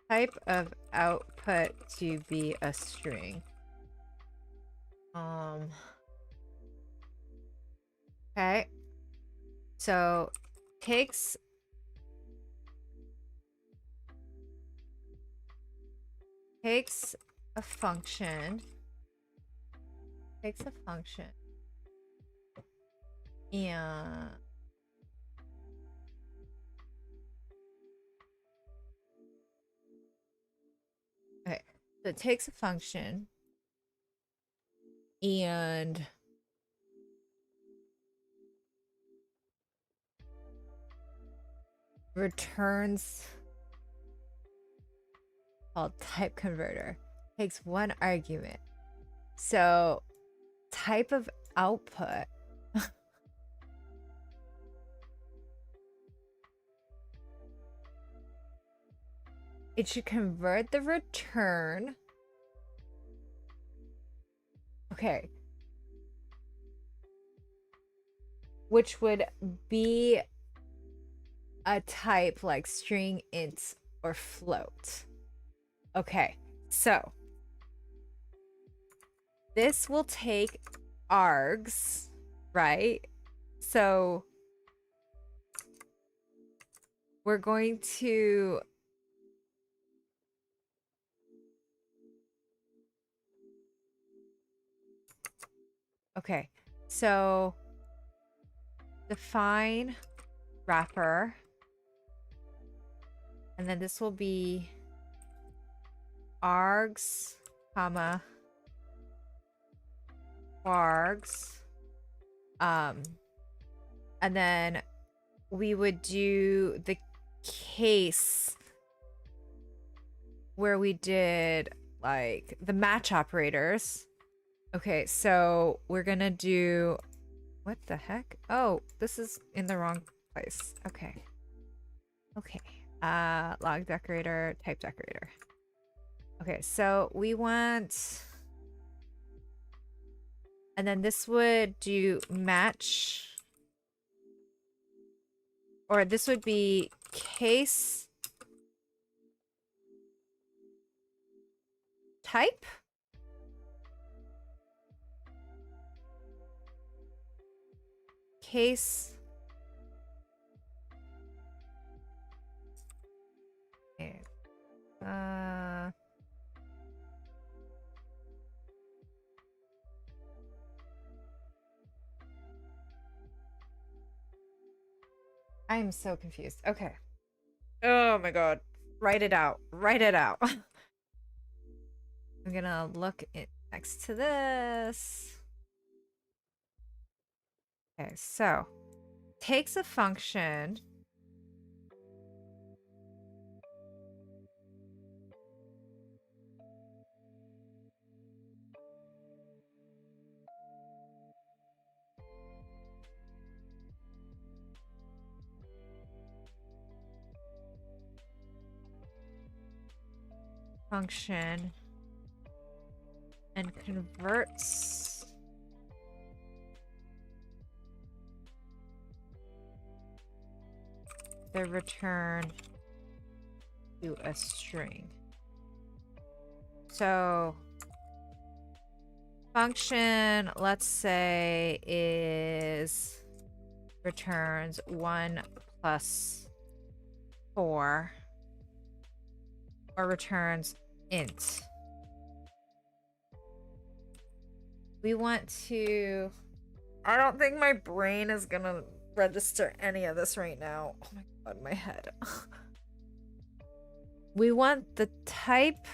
type of output to be a string. Okay. So takes a function, And okay, so it takes a function and returns called type converter. Takes one argument. So type of output it should convert the return. Okay. Which would be a type like string, int, or float. Okay, so this will take args, right? So we're going to okay, so define wrapper, and then this will be args, comma, args, and then we would do the case where we did like the match operators. Okay, so we're gonna do what the heck? Oh, this is in the wrong place. Okay. Okay. Log decorator, type decorator. Okay, so we want, and then this would do match, or this would be case type. Case. Okay. I'm so confused. Okay. Oh my god. Write it out. Write it out. I'm gonna look it next to this. Okay, so takes a function. Function and converts the return to a string. So function, let's say, is returns 1 plus 4, or returns int. We want to, I don't think my brain is gonna register any of this right now. Oh my god, my head. We want the type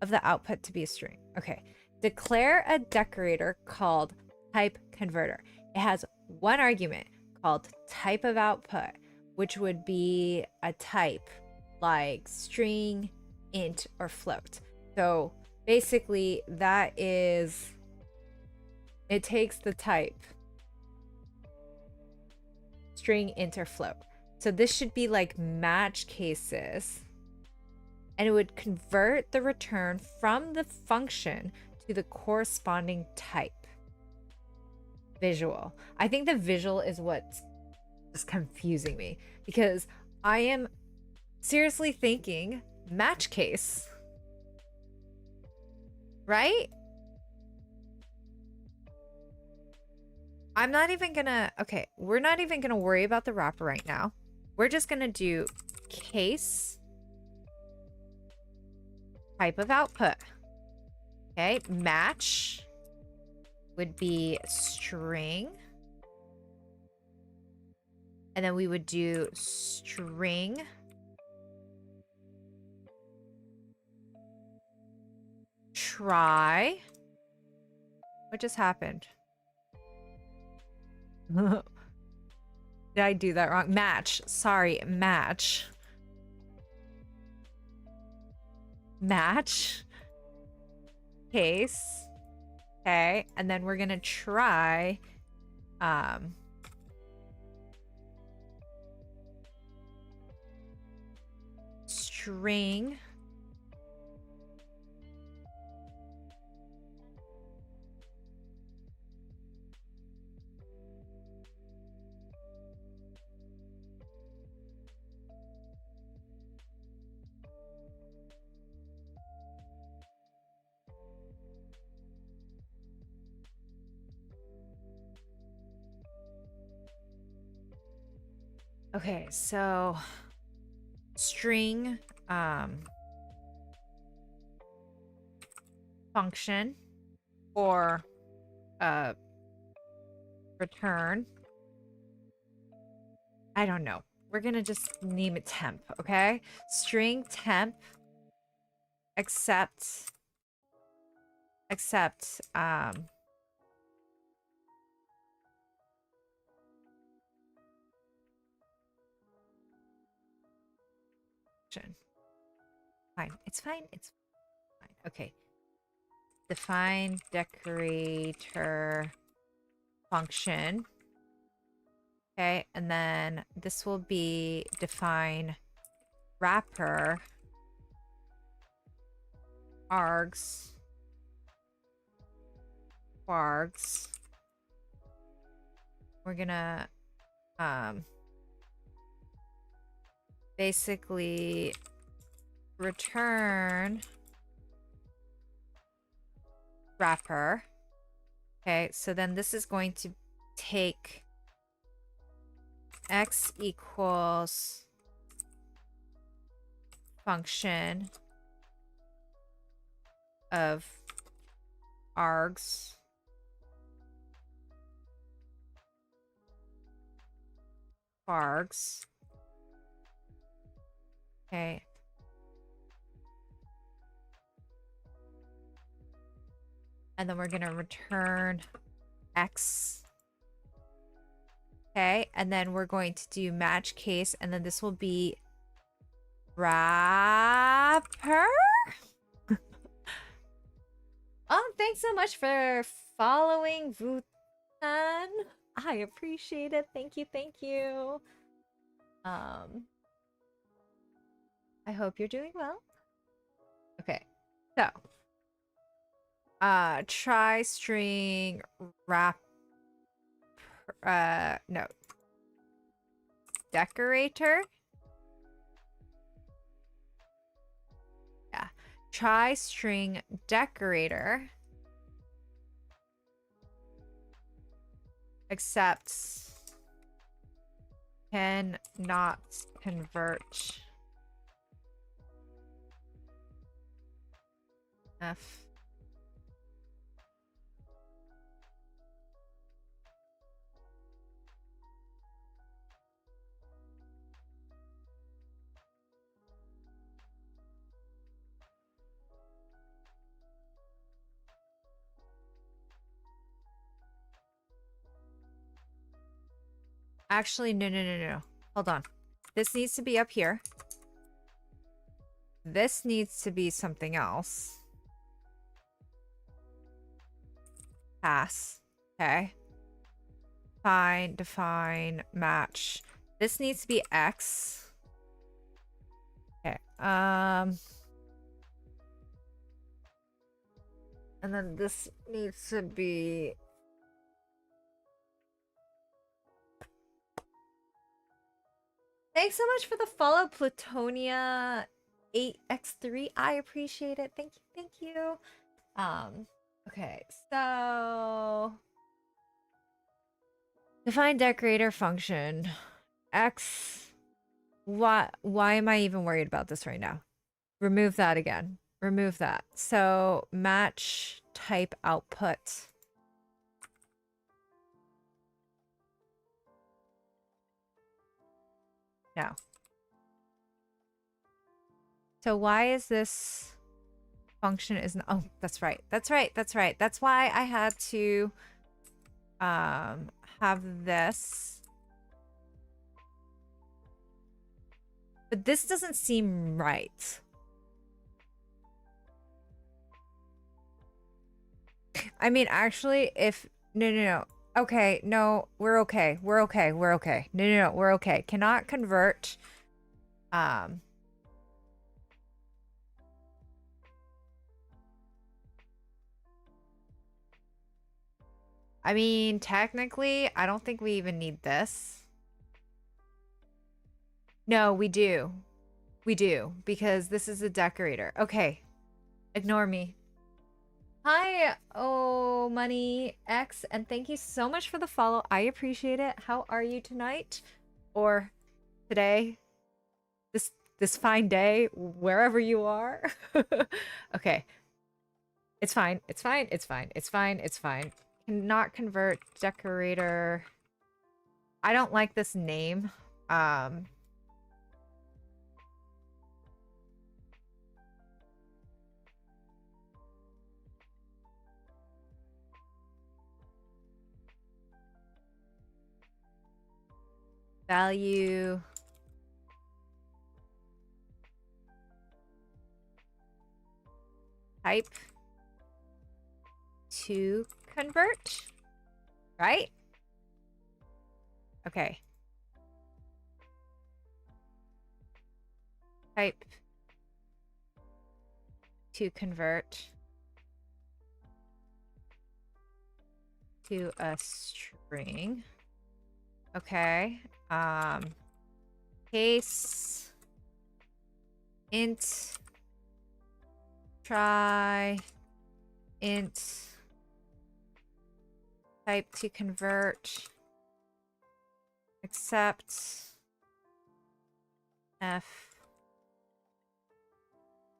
of the output to be a string. Okay. Declare a decorator called type converter. It has one argument called type of output, which would be a type like string, int, or float. So basically that is, it takes the type string, int, or float. So this should be like match cases, and it would convert the return from the function to the corresponding type. Visual. I think the visual is what's just confusing me, because I am seriously thinking match case, right? I'm not even gonna, okay, we're not even gonna worry about the wrapper right now. We're just gonna do case type of output. Okay, match would be string. And then we would do string try. What just happened? Did I do that wrong? Match. Sorry, match. Match. Case. Okay, and then we're gonna try string okay, so string function or return. I don't know. We're gonna just name it temp, okay? String temp accept fine. It's fine. It's fine. Okay. Define decorator function. Okay, and then this will be define wrapper args wargs. We're gonna basically return wrapper. Okay, so then this is going to take x equals function of args args. Okay. And then we're going to return x. Okay. And then we're going to do match case. And then this will be wrapper. Thanks so much for following Vutan. I appreciate it. Thank you. Thank you. I hope you're doing well. Okay. So, try string wrap no. Decorator. Yeah. Try string decorator accepts cannot convert F. Actually, no. Hold on. This needs to be up here. This needs to be something else. Pass. Okay. Fine, define, match. This needs to be X. Okay. And then this needs to be... Thanks so much for the follow, Plutonia 8x3. I appreciate it. Thank you. Thank you. Okay, so define decorator function. X. Why am I even worried about this right now? Remove that again. Remove that. So match type output. No. So why is this function isn't, oh, that's right. That's right. That's right. That's why I had to have this. But this doesn't seem right. I mean, actually, if no, no, no. Okay, no, we're okay. We're okay. We're okay. No, no, no, we're okay. Cannot convert. Um, I mean, technically, I don't think we even need this. No, we do. We do, because this is a decorator. Okay, ignore me. Hi, oh money X, and thank you so much for the follow. I appreciate it. How are you tonight? Or today? This fine day, wherever you are. Okay. It's fine. It's fine. It's fine. It's fine. It's fine. Cannot convert decorator. I don't like this name. Value. Type. To convert. Right? Okay. Type. To convert. To a string. Okay. Case int try int type to convert except f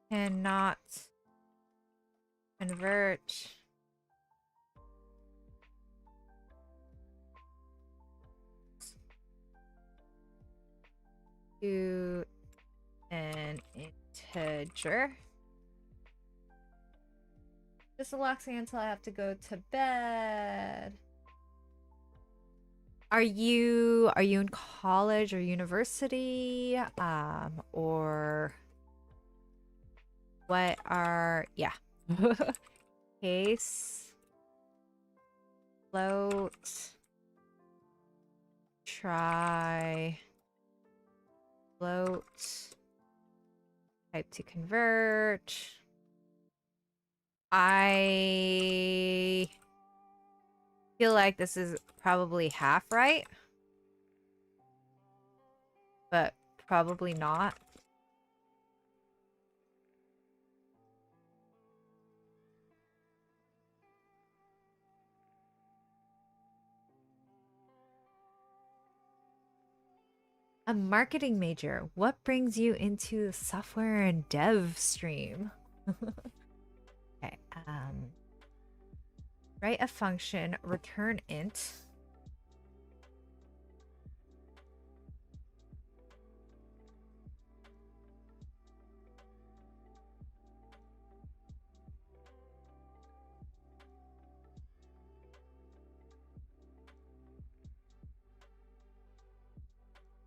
cannot convert to an integer. Just relaxing until I have to go to bed. Are you in college or university? Or what are, yeah. Case float try float type to convert. I feel like this is probably half right, but probably not. A marketing major. What brings you into the software and dev stream? Okay. Write a function, return int.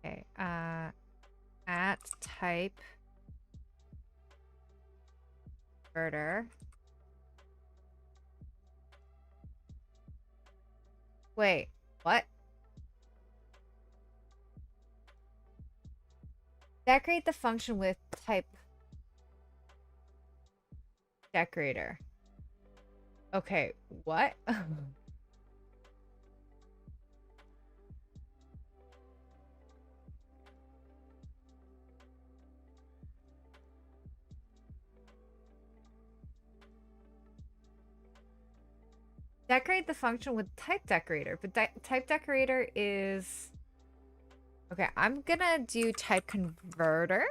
Okay. At type converter. Wait, what? Decorate the function with type decorator. Okay, what? Decorate the function with type decorator, but type decorator is... Okay, I'm gonna do type converter.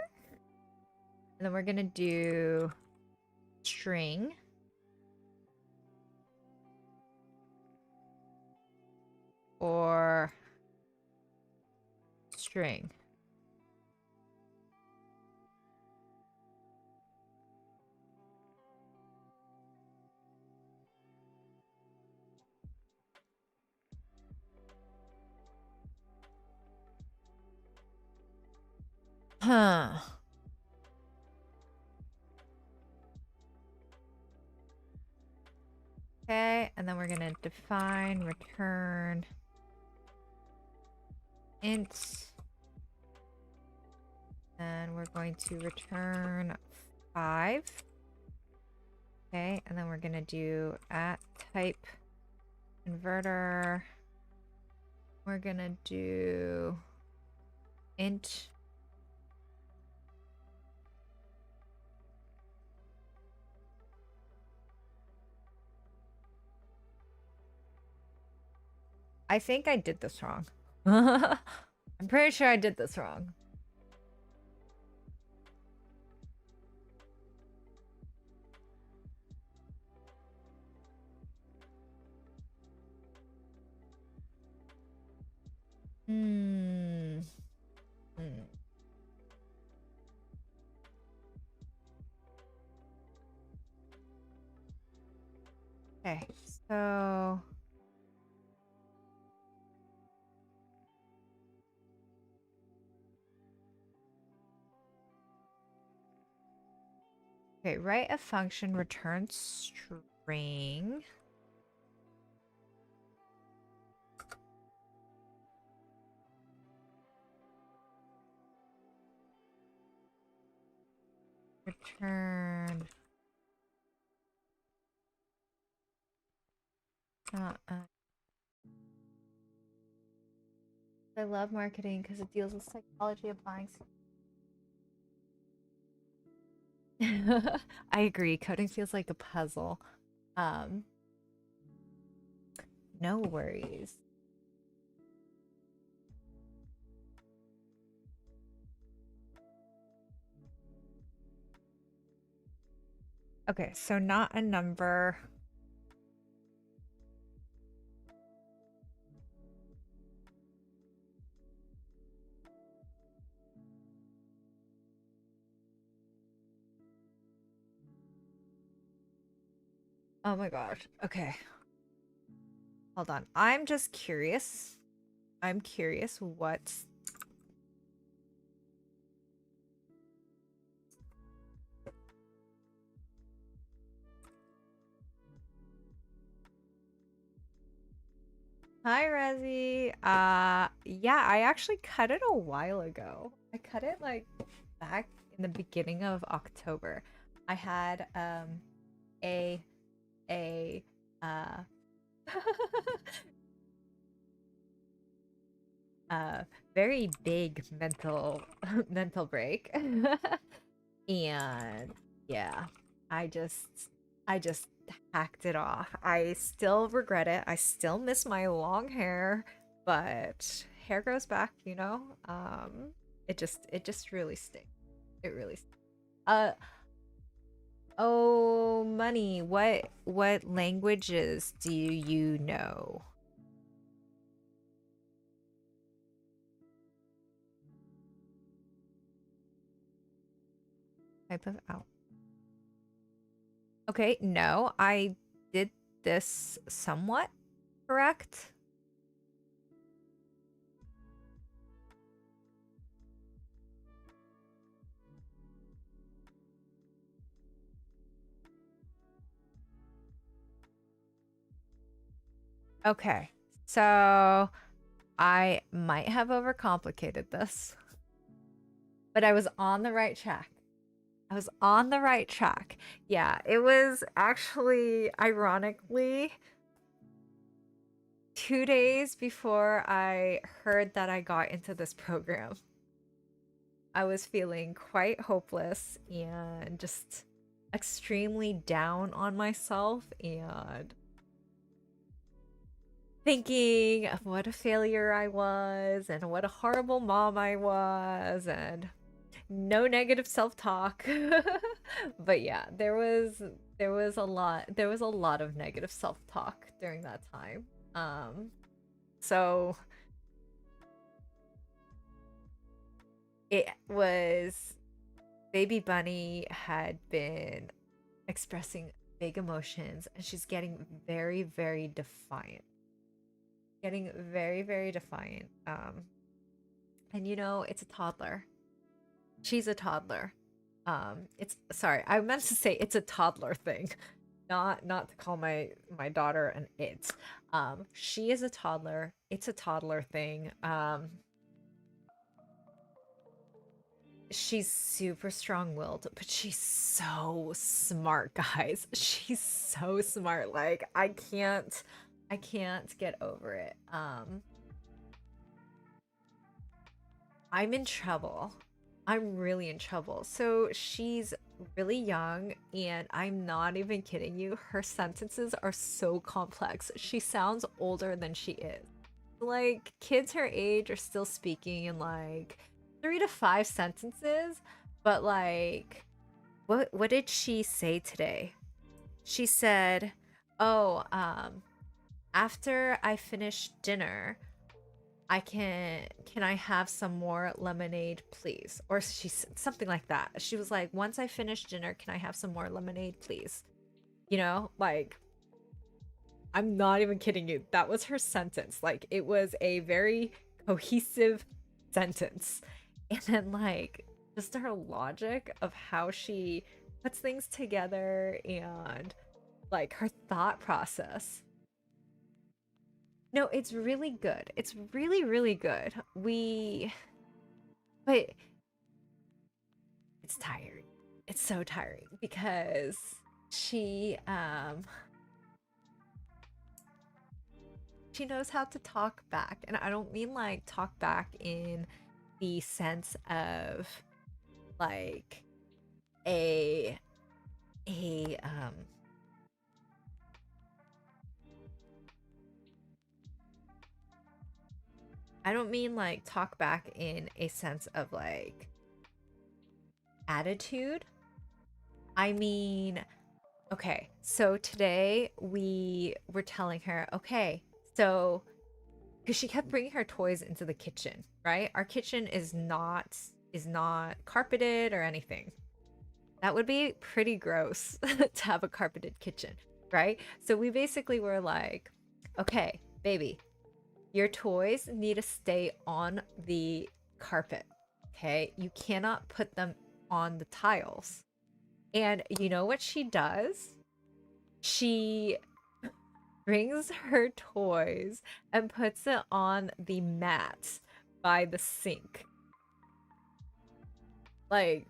And then we're gonna do string. Or string. Huh. Okay, and then we're gonna define return int, and we're going to return 5. Okay, and then we're gonna do at type converter. We're gonna do int. I think I did this wrong. I'm pretty sure I did this wrong. Hmm. Okay, so okay, write a function return string. Return. I love marketing because it deals with psychology applying. I agree. Coding feels like a puzzle. Um, no worries. Okay, so not a number. Oh my gosh. Okay. Hold on. I'm just curious. I'm curious what's Hi, Rezzy. Yeah, I actually cut it a while ago. I cut it like back in the beginning of October. I had a a uh very big mental break. And yeah, I just I just hacked it off. I still regret it. I still miss my long hair, but hair grows back, you know? It just really stinks. It really stinks. Uh oh, money. What languages do you know? Type of out. Okay, no, I did this somewhat correct. Okay, so I might have overcomplicated this, but I was on the right track. I was on the right track. Yeah, it was actually, ironically, 2 days before I heard that I got into this program. I was feeling quite hopeless and just extremely down on myself and thinking of what a failure I was and what a horrible mom I was and no negative self-talk. But yeah, there was a lot of negative self-talk during that time. So it was baby bunny had been expressing big emotions and she's getting very very defiant. Getting very very defiant. And you know, it's a toddler. She's a toddler. It's sorry, I meant to say it's a toddler thing, not to call my daughter an it. She is a toddler. It's a toddler thing. She's super strong-willed, but she's so smart, guys. She's so smart. Like I can't get over it. I'm in trouble. I'm really in trouble. So she's really young, and I'm not even kidding you. Her sentences are so complex. She sounds older than she is. Like, kids her age are still speaking in like 3 to 5 sentences, but like, what did she say today? She said, "Oh, after I finish dinner, can I have some more lemonade, please?" Or she said something like that. She was like, "Once I finish dinner, can I have some more lemonade, please?" You know, like I'm not even kidding you. That was her sentence. Like it was a very cohesive sentence. And then like just her logic of how she puts things together and like her thought process. No, it's really good. It's really, really good. But it's tiring. It's so tiring because she, she knows how to talk back. And I don't mean like talk back in the sense of like a, a, um, I don't mean like talk back in a sense of like attitude. I mean, okay, so today we were telling her, okay, so because she kept bringing her toys into the kitchen, right? Our kitchen is not carpeted or anything. That would be pretty gross to have a carpeted kitchen, right? So we basically were like, okay, baby, your toys need to stay on the carpet. Okay? You cannot put them on the tiles. And you know what she does? She brings her toys and puts it on the mat by the sink. Like,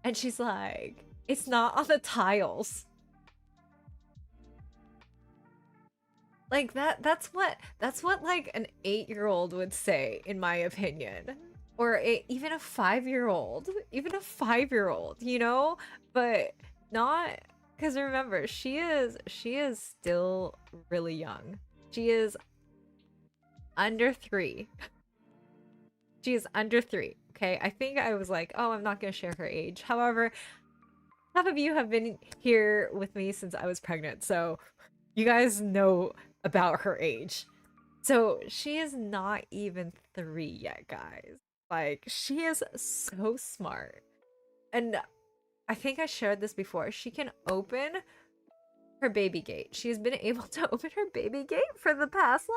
and she's like, it's not on the tiles. Like that's what like an 8-year-old would say, in my opinion. Or even a 5-year-old. Even a 5-year-old, you know? But not because remember, she is still really young. She is under 3. She is under 3. Okay? I think I was like, "Oh, I'm not going to share her age." However, half of you have been here with me since I was pregnant. So, you guys know about her age. So she is not even 3 yet, guys. Like, she is so smart. And I think I shared this before. She can open her baby gate. She has been able to open her baby gate for the past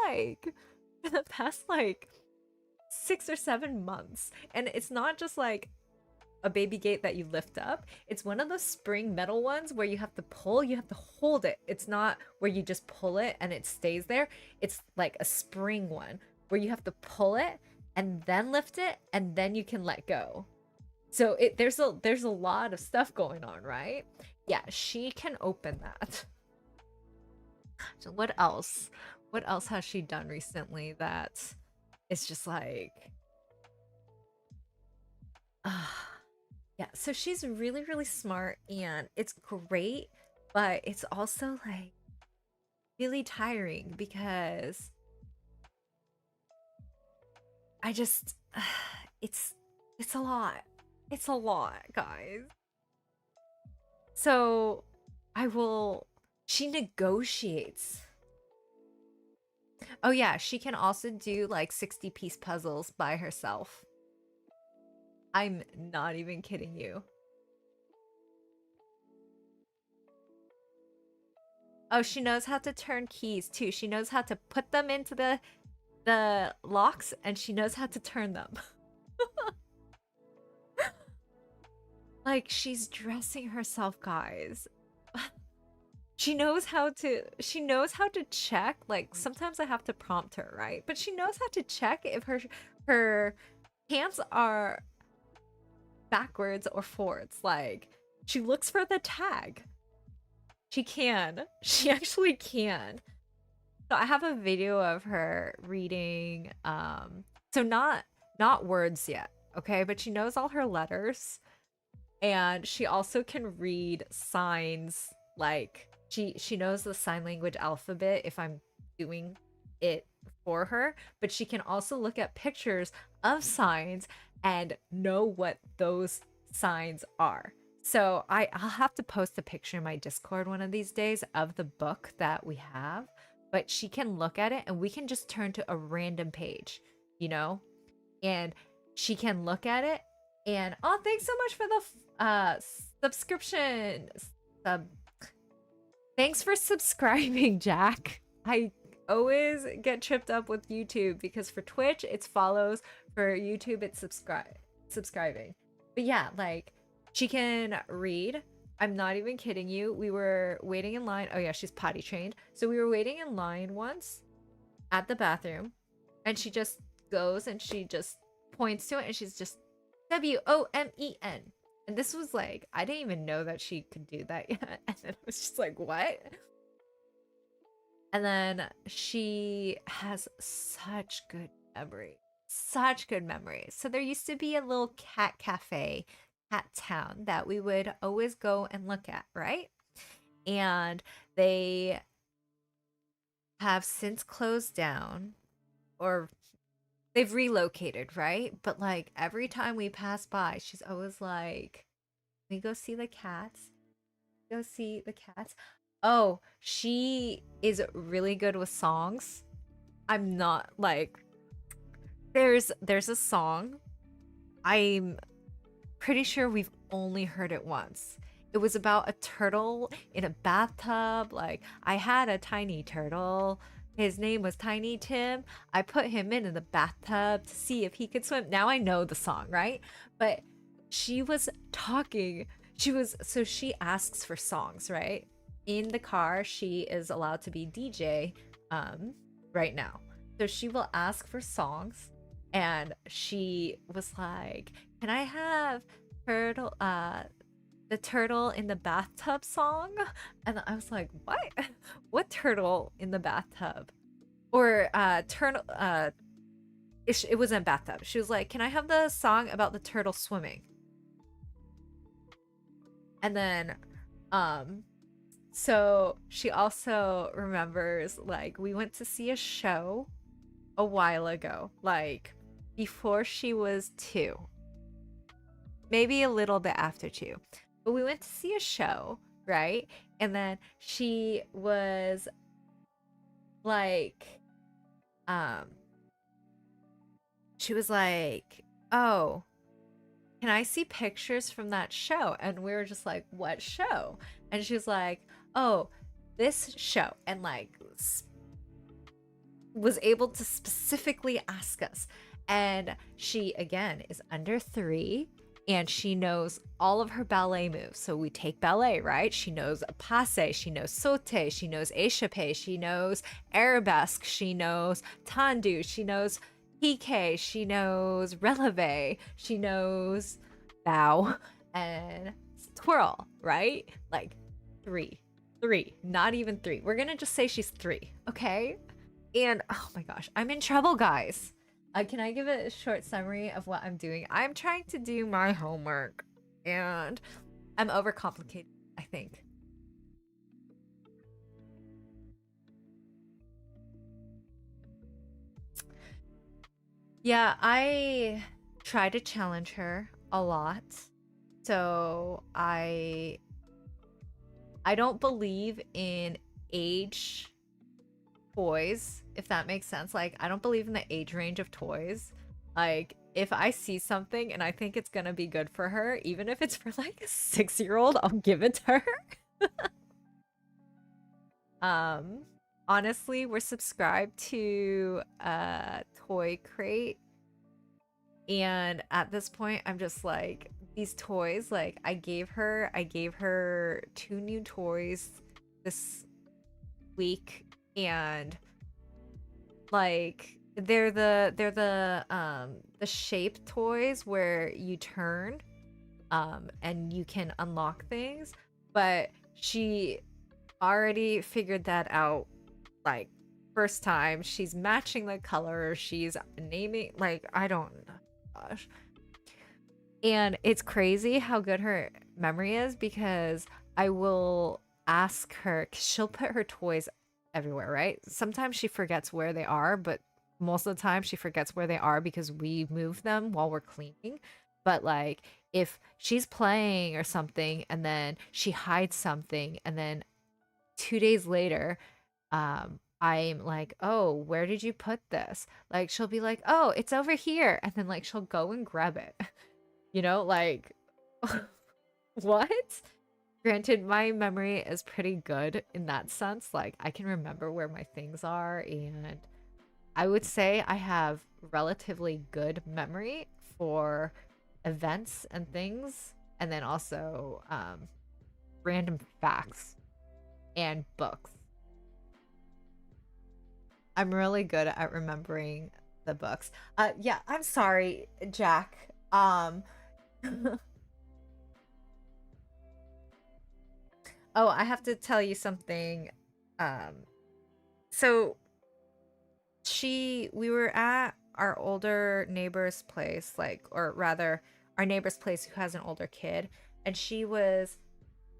6 or 7 months. And it's not just like a baby gate that you lift up. It's one of those spring metal ones where you have to pull, you have to hold it. It's not where you just pull it and it stays there. It's like a spring one where you have to pull it and then lift it and then you can let go. So there's a lot of stuff going on, right? Yeah, she can open that. So what else? What else has she done recently that is just like yeah, so she's really, really smart and it's great, but it's also like really tiring because I just it's it's a lot. It's a lot, guys. So I will she negotiates. Oh yeah, she can also do like 60-piece puzzles by herself. I'm not even kidding you. Oh, she knows how to turn keys too. She knows how to put them into the locks and she knows how to turn them. Like, she's dressing herself, guys. She knows how to check. Like, sometimes I have to prompt her, right? But she knows how to check if her pants are backwards or forwards. Like, she looks for the tag. She can. She actually can. So I have a video of her reading so not words yet, okay? But she knows all her letters, and she also can read signs. Like, she knows the sign language alphabet if I'm doing it for her, but she can also look at pictures of signs and know what those signs are. So I'll have to post a picture in my Discord one of these days of the book that we have, but she can look at it and we can just turn to a random page, you know? And she can look at it and oh, thanks so much for the subscription. Sub Thanks for subscribing, Jack. I always get tripped up with YouTube because for Twitch it's follows, for YouTube it's subscribing. But yeah, like, she can read. I'm not even kidding you. We were waiting in line. Oh yeah, she's potty trained. So we were waiting in line once at the bathroom, and she just goes and she just points to it and she's just WOMEN. And this was like, I didn't even know that she could do that yet. And then I was just like, what? And then she has such good memory. Such good memory. So there used to be a little cat cafe, cat town, that we would always go and look at, right? And they have since closed down, or they've relocated, right? But like every time we pass by, she's always like, we go see the cats. Go see the cats. Oh, she is really good with songs. I'm not like, there's a song. I'm pretty sure we've only heard it once. It was about a turtle in a bathtub. Like, I had a tiny turtle. His name was Tiny Tim. I put him in the bathtub to see if he could swim. Now I know the song, right? But she was talking. So she asks for songs, right? In the car, she is allowed to be DJ right now. So she will ask for songs, and she was like, "Can I have turtle the turtle in the bathtub song?" And I was like, "What? What turtle in the bathtub?" Or turtle it wasn't bathtub. She was like, "Can I have the song about the turtle swimming?" And then so she also remembers, like, we went to see a show a while ago, like before she was 2, maybe a little bit after 2, but we went to see a show, right? And then she was like, oh, can I see pictures from that show? And we were just like, what show? And she was like, oh, this show. And like was able to specifically ask us. And she, again, is under 3, and she knows all of her ballet moves. So we take ballet, right? She knows passe, she knows saute, she knows échappé, she knows arabesque, she knows tendu, she knows piqué, she knows releve, she knows bow and twirl, right? Like 3, not even 3. We're gonna just say she's 3, okay? And oh my gosh, I'm in trouble, guys. Can I give a short summary of what I'm doing? I'm trying to do my homework, and I'm overcomplicated, I think. Yeah, I try to challenge her a lot. So I don't believe in age toys, if that makes sense. Like, I don't believe in the age range of toys. Like, if I see something and I think it's gonna be good for her, even if it's for like a 6-year-old, I'll give it to her. Honestly, we're subscribed to Toy Crate, and at this point I'm just like, these toys. Like I gave her two new toys this week, and like they're the shape toys where you turn and you can unlock things, but she already figured that out like first time. She's matching the color, she's naming, like, I don't, gosh. And it's crazy how good her memory is, because I will ask her, 'cause she'll put her toys everywhere, right? Sometimes she forgets where they are, but most of the time she forgets where they are because we move them while we're cleaning. But like if she's playing or something and then she hides something, and then 2 days later, I'm like, "Oh, where did you put this?" Like she'll be like, "Oh, it's over here." And then like she'll go and grab it. Like what? Granted, my memory is pretty good in that sense. Like I can remember where my things are, and I would say I have relatively good memory for events and things, and then also random facts and books. I'm really good at remembering the books. Yeah, I'm sorry, Jack. Oh, I have to tell you something. Um, so we were at our older neighbor's place, like, or rather, our neighbor's place who has an older kid, and she was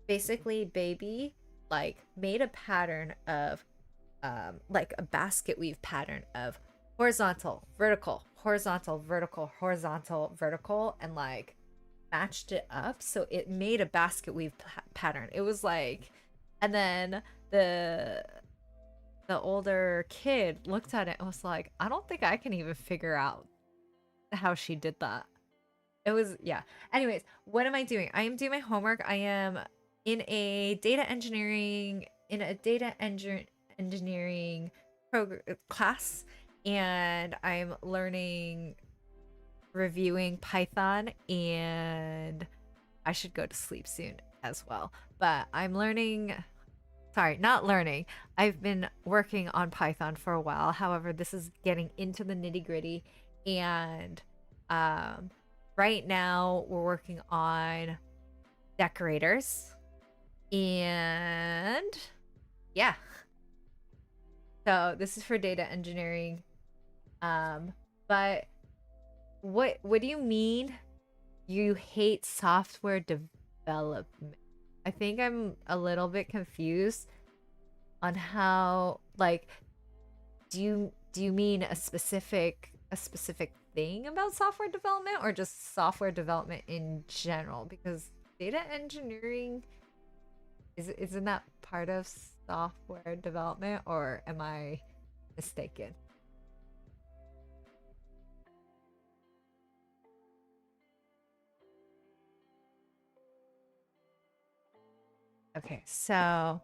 basically baby, like, made a pattern of, like a basket weave pattern of horizontal, vertical, horizontal, vertical, horizontal, vertical, and like matched it up so it made a basket weave pattern. It was like, and then the the older kid looked at it and was like, I don't think I can even figure out how she did that. It was, yeah. Anyways, what am I doing? I am doing my homework. I am in a engineering class, and I'm learning, reviewing Python, and I should go to sleep soon as well. But I'm learning, sorry, not learning. I've been working on Python for a while. However, this is getting into the nitty-gritty, and um right now we're working on decorators, and yeah. So this is for data engineering. But what do you mean you hate software development? I think I'm a little bit confused on how, like, do you mean a specific thing about software development, or just software development in general? Because data engineering isn't that part of software development, or am I mistaken? Okay, so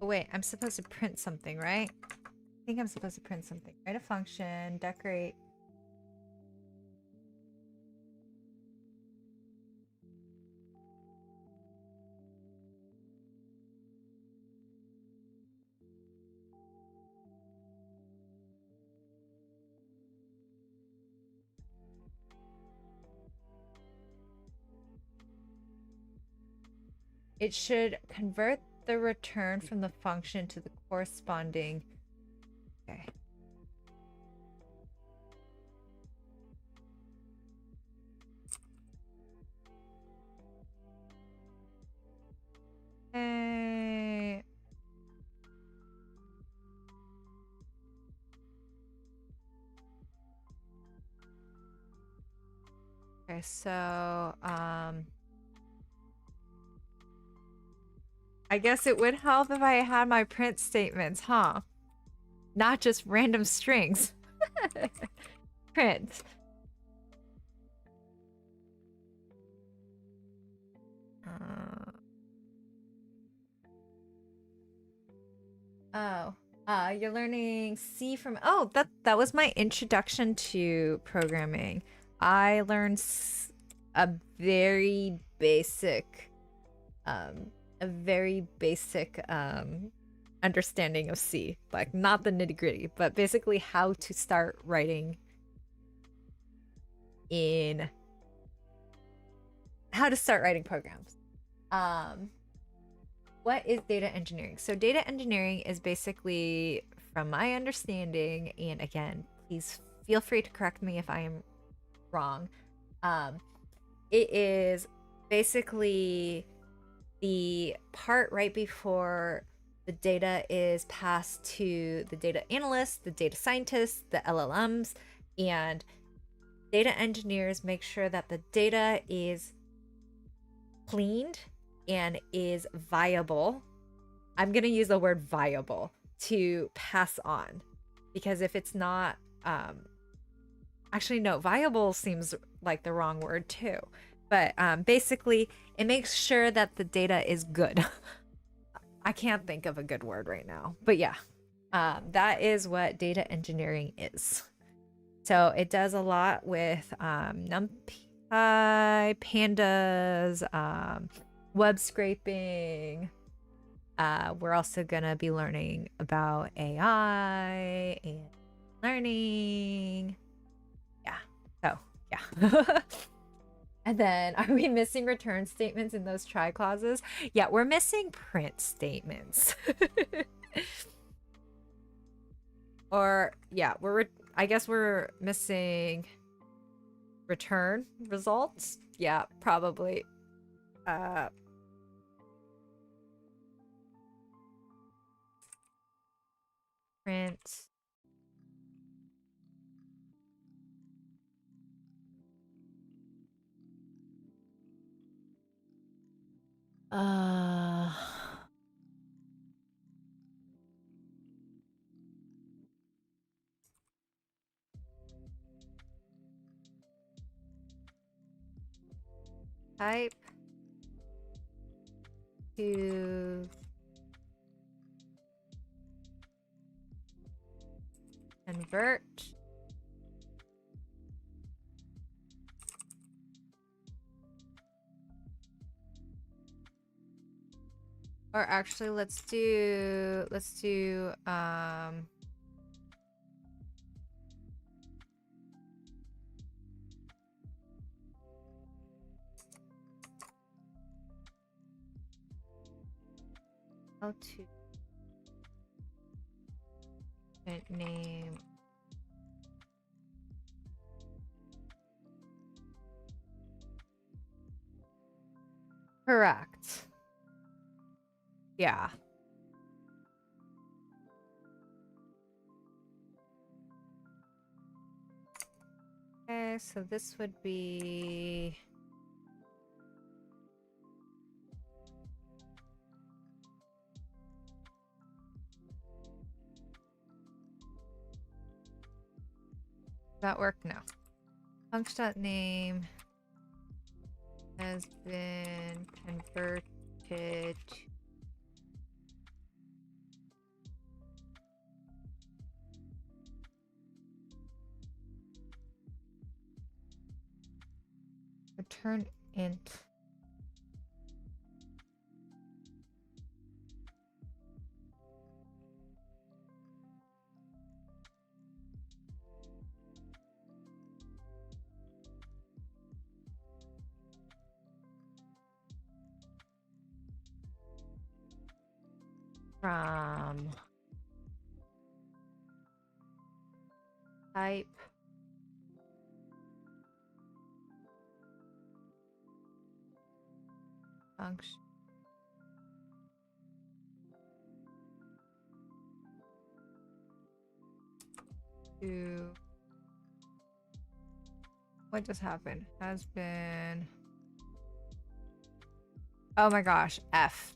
oh, wait, I'm supposed to print something, right? I think I'm supposed to print something. Write a function, decorate. It should convert the return from the function to the corresponding. Okay. Okay, so I guess it would help if I had my print statements, huh? Not just random strings. Print. Oh, you're learning C from. Oh, that was my introduction to programming. I learned a very basic, um, a very basic understanding of C. Like not the nitty gritty, but basically how to start writing in how to start writing programs. What is data engineering? So data engineering is basically, from my understanding, and again, please feel free to correct me if I am wrong. It is basically the part right before the data is passed to the data analysts, the data scientists, the LLMs, and data engineers make sure that the data is cleaned and is viable. I'm going to use the word viable to pass on, because if it's not, actually, no, viable seems like the wrong word too. But basically, it makes sure that the data is good. I can't think of a good word right now. But yeah, that is what data engineering is. So it does a lot with NumPy, pandas, web scraping. We're also going to be learning about AI and learning. Yeah. So, yeah. And then, are we missing return statements in those try clauses? Yeah, we're missing print statements. Or, yeah, I guess we're missing return results. Yeah, probably. Print. Uh, Type to convert. Or actually, let's do how to name. Correct. Yeah. Okay, so this would be that work? No. Function.name has been converted return int. From type function to What just happened? Has been. Oh my gosh. F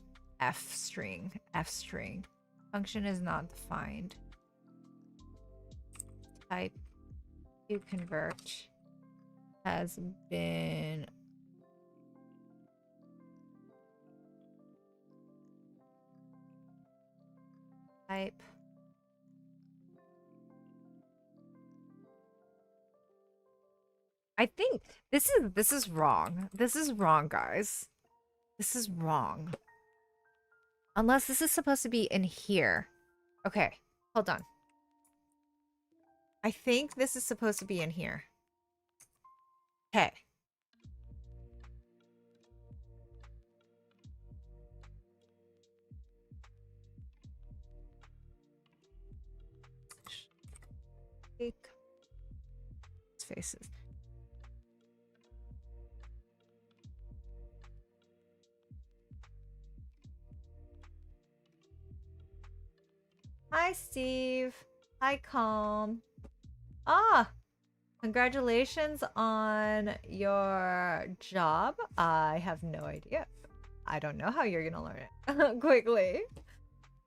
string. F string. Function is not defined. Type to convert has been. Type. I think this is wrong. This is wrong, guys. This is wrong. Unless this is supposed to be in here. Okay, hold on. I think this is supposed to be in here. Okay. Faces. Hi, Steve. Hi, Calm. Ah, congratulations on your job. I have no idea. I don't know how you're gonna learn it quickly.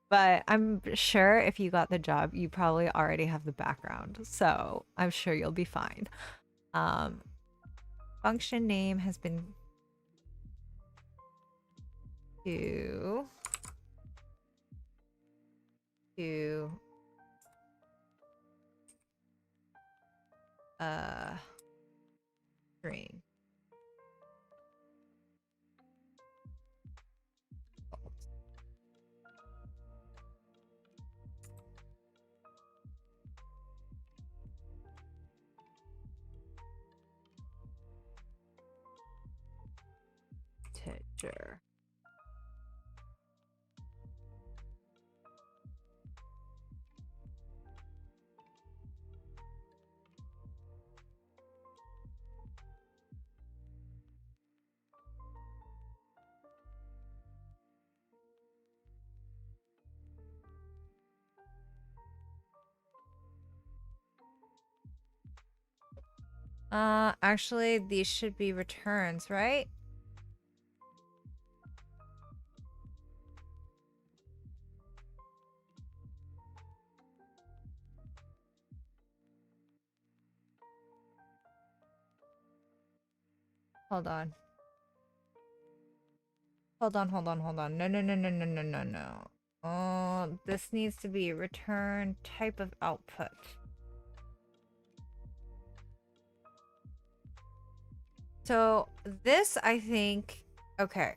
But I'm sure if you got the job, you probably already have the background. So I'm sure you'll be fine. Function name has been to string. Teacher. Actually, these should be returns, right? Hold on. Hold on, hold on, hold on. No, no, no, no, no, no, no, no. Oh, this needs to be return type of output. So this, I think, okay,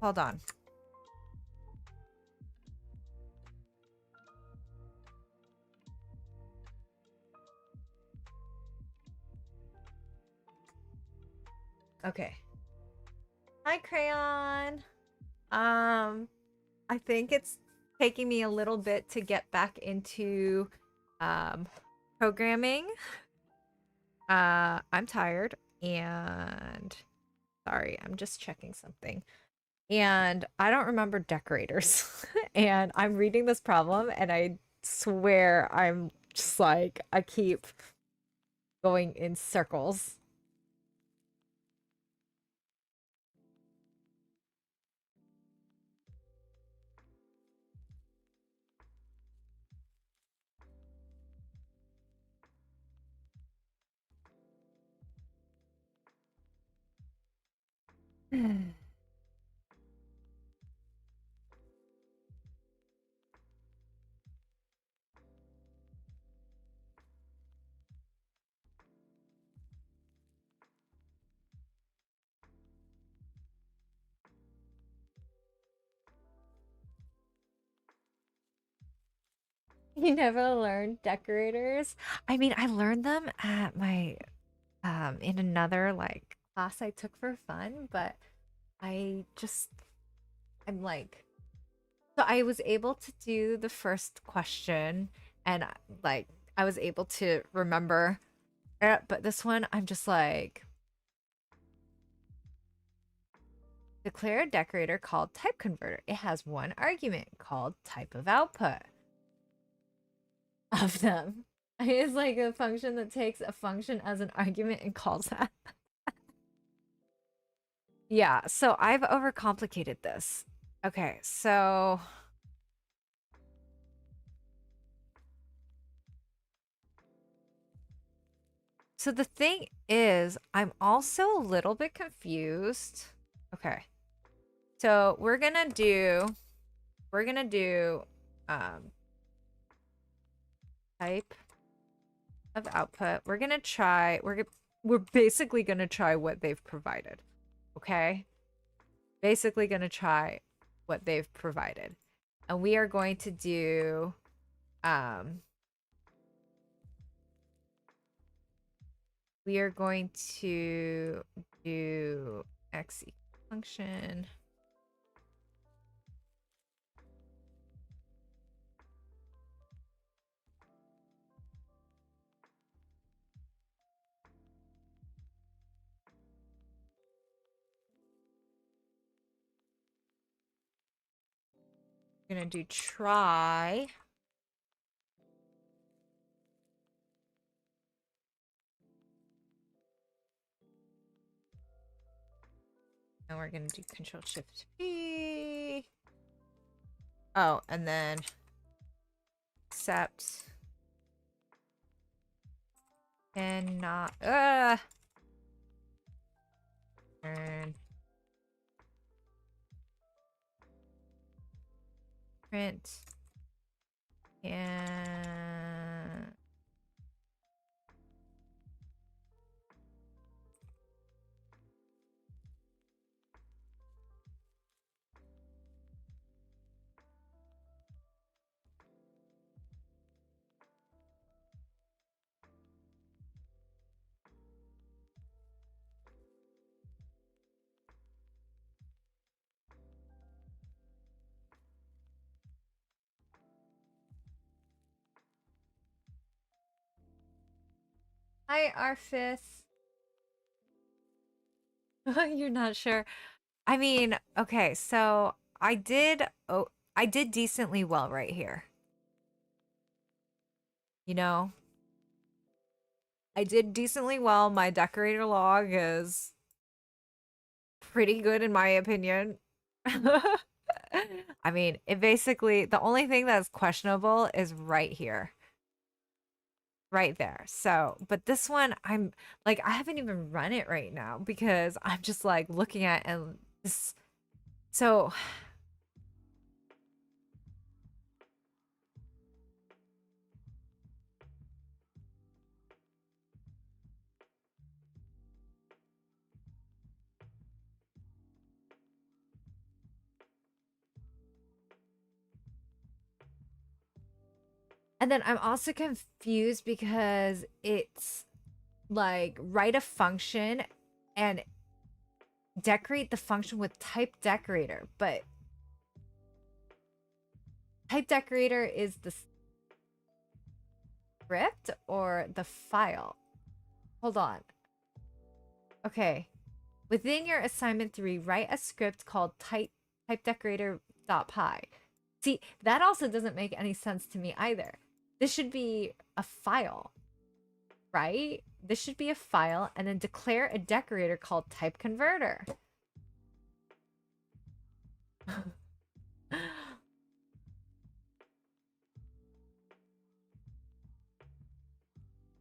hold on. Okay. Hi, Crayon. I think it's taking me a little bit to get back into programming. I'm tired and sorry, I'm just checking something. And I don't remember decorators. And I'm reading this problem and I swear I'm just like I keep going in circles. You never learned decorators? I mean, I learned them at my in another like class I took for fun, but I just I'm like so I was able to do the first question and like I was able to remember it, but this one I'm just like declare a decorator called type converter. It has one argument called type of output of them. It's like a function that takes a function as an argument and calls that. Yeah, so I've overcomplicated this. Okay, so the thing is, I'm also a little bit confused. Okay. So we're gonna do type of output. We're basically gonna try what they've provided. Okay? Basically gonna try what they've provided. And we are going to do we are going to do x function. We're gonna do try. And we're gonna do Control Shift P. Oh, and then accept. And not turn print and hi Arfis. You're not sure. I mean, okay, so I did decently well right here. You know, I did decently well. My decorator log is pretty good in my opinion. I mean, it basically, the only thing that's questionable is right here. Right there. So, but this one, I'm like, I haven't even run it right now because I'm just like looking at and this. So, and then I'm also confused because it's like write a function and decorate the function with type decorator, but type decorator is the script or the file? Hold on. Okay. Within your assignment 3, write a script called typedecorator.py. See, that also doesn't make any sense to me either. This should be a file, right? This should be a file and then declare a decorator called typeConverter.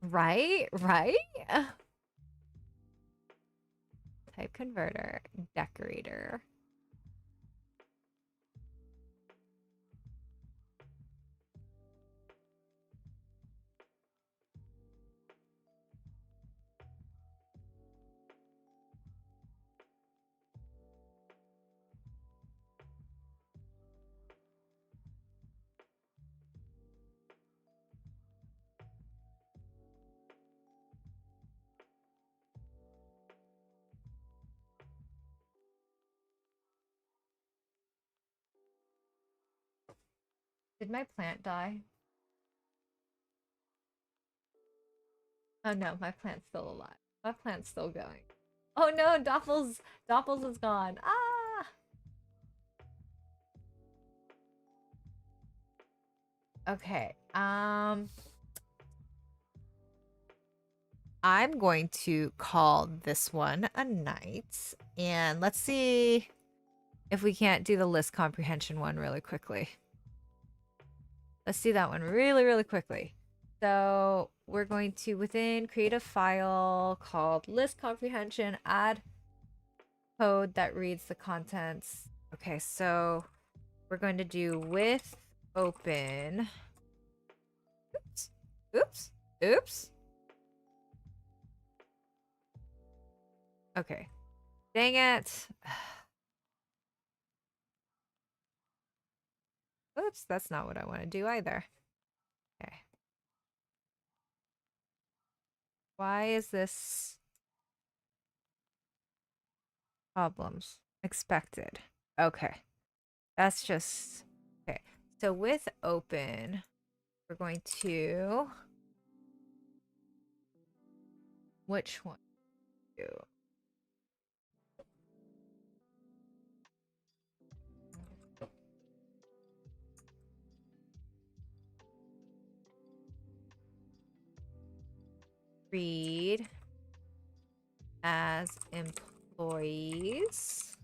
Right? Right? TypeConverter, decorator. Did my plant die? Oh no, my plant's still alive. My plant's still going. Oh no, Doppels is gone. Ah! Okay. I'm going to call this one a night. And let's see if we can't do the list comprehension one really quickly. Let's do that one really, really quickly. So we're going to, within create a file called list comprehension, add code that reads the contents. Okay, so we're going to do with open. Oops, oops, oops. Okay, dang it. Oops, that's not what I want to do either. Okay. Why is this problems expected? Okay. That's just okay. So with open, we're going to which one do? Read as employees.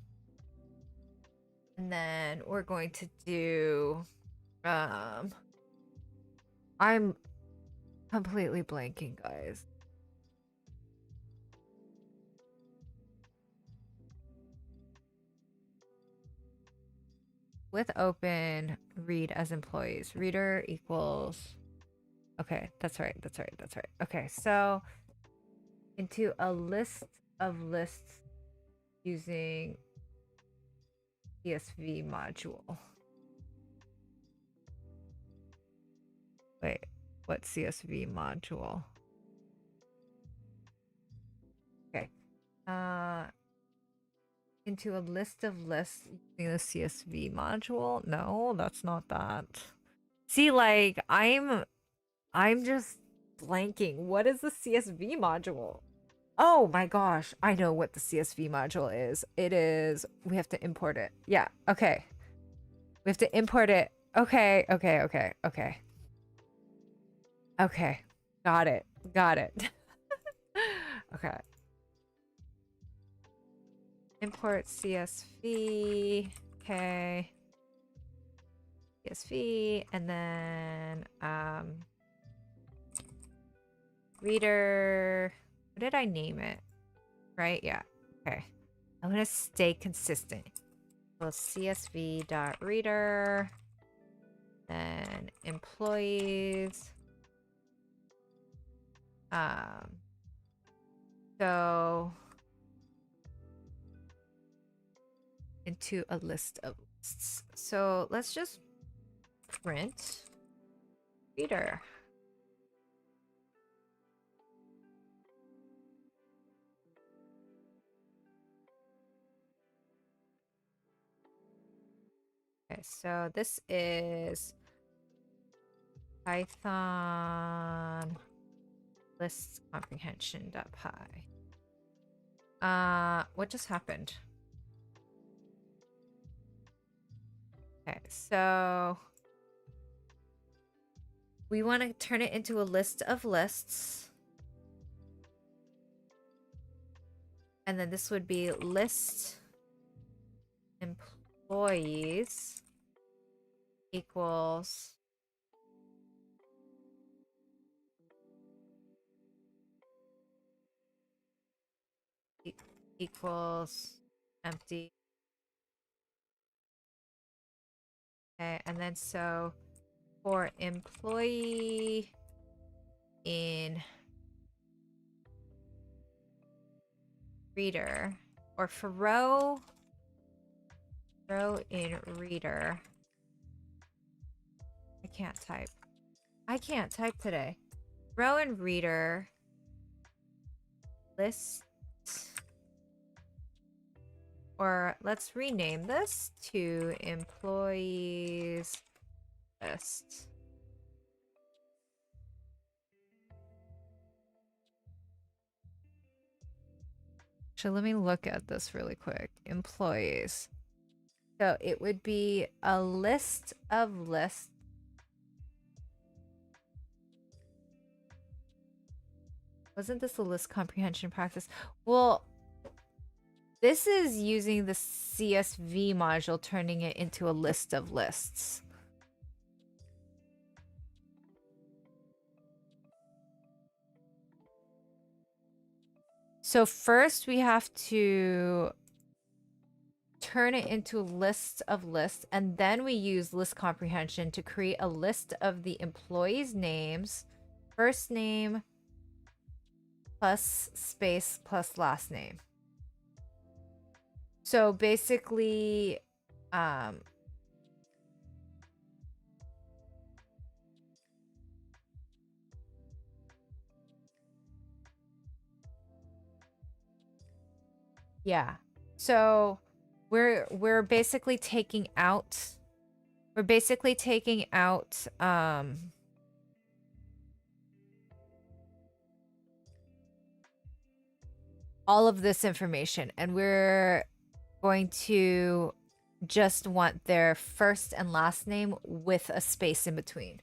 And then we're going to do I'm completely blanking, guys. With open, read as employees. Reader equals okay, that's right, that's right, that's right. Okay, so into a list of lists using CSV module. Wait, what CSV module? Okay. Into a list of lists using the CSV module? No, that's not that. See, like, I'm just blanking. What is the CSV module? Oh my gosh, I know what the CSV module is. It is, we have to import it. Yeah, okay. We have to import it. Okay, okay, okay, okay. Okay, got it, got it. Okay. Import CSV, okay. CSV, and then, reader, what did I name it? Right, yeah, okay. I'm gonna stay consistent. Well, CSV.reader, then employees. So into a list of lists. So let's just print reader. Okay, so this is Python list comprehension.py. What just happened? Okay, so we want to turn it into a list of lists. And then this would be list employees equals equals empty. Okay, and then so for employee in reader, or for row in reader. I can't type. I can't type today. Row in reader list, or let's rename this to employees list. Actually, let me look at this really quick. Employees. So it would be a list of lists. Wasn't this a list comprehension practice? Well, this is using the CSV module, turning it into a list of lists. So first we have to turn it into a list of lists, and then we use list comprehension to create a list of the employees' names, first name plus space plus last name. So basically, yeah. So we're basically taking out all of this information, and we're going to just want their first and last name with a space in between.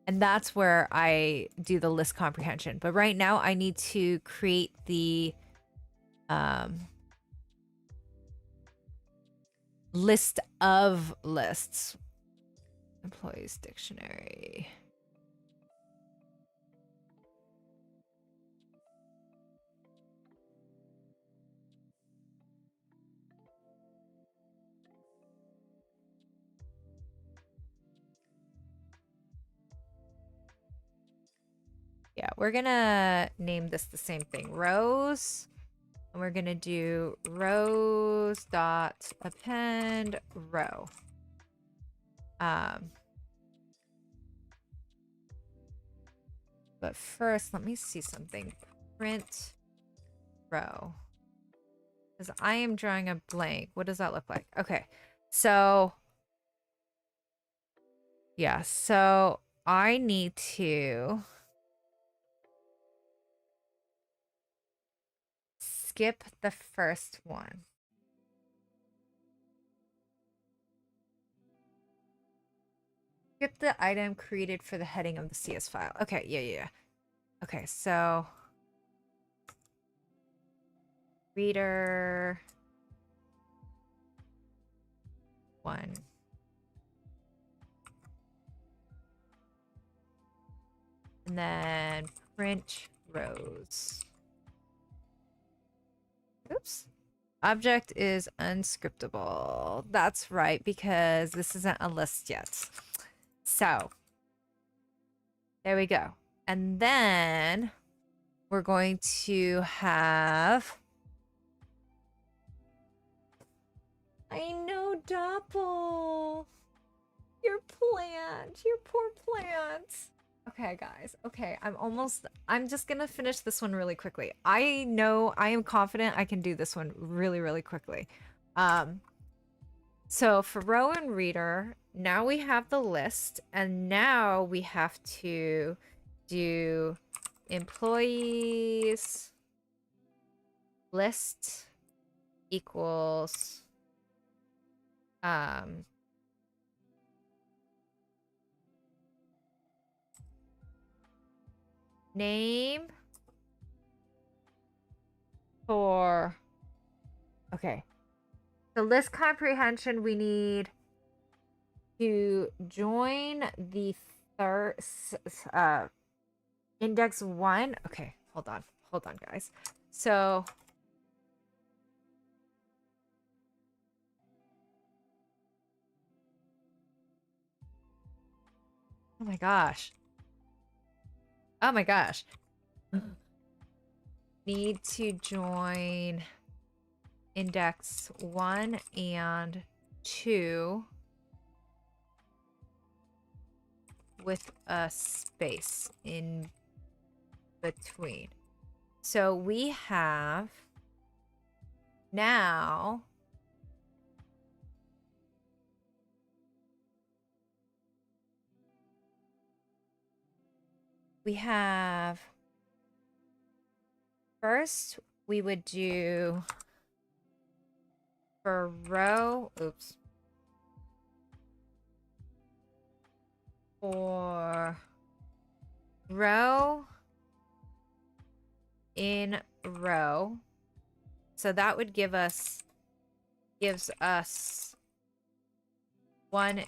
And that's where I do the list comprehension. But right now I need to create the list of lists. Employees dictionary. Yeah, we're gonna name this the same thing, rows. And we're gonna do rows dot append row. But first, let me see something. Print row. Because I am drawing a blank. What does that look like? Okay, so yeah, so I need to skip the first one. Skip the item created for the heading of the CS file. Okay, yeah. Okay, so reader 1. And then print rows. Oops. Object is unscriptable. That's right, because this isn't a list yet. So there we go. And then we're going to have... I know, Doppel. Your plant. Your poor plant. Okay, guys. Okay, I'm just gonna finish this one really quickly. I know, I am confident I can do this one really, really quickly. So for row and reader, now we have the list, and now we have to do employees list equals name for, okay, the list comprehension, we need to join the third index 1. Okay, hold on guys. So oh my gosh, need to join index 1 and 2 with a space in between. So we have now first we would do for row, for row in row. So that would gives us one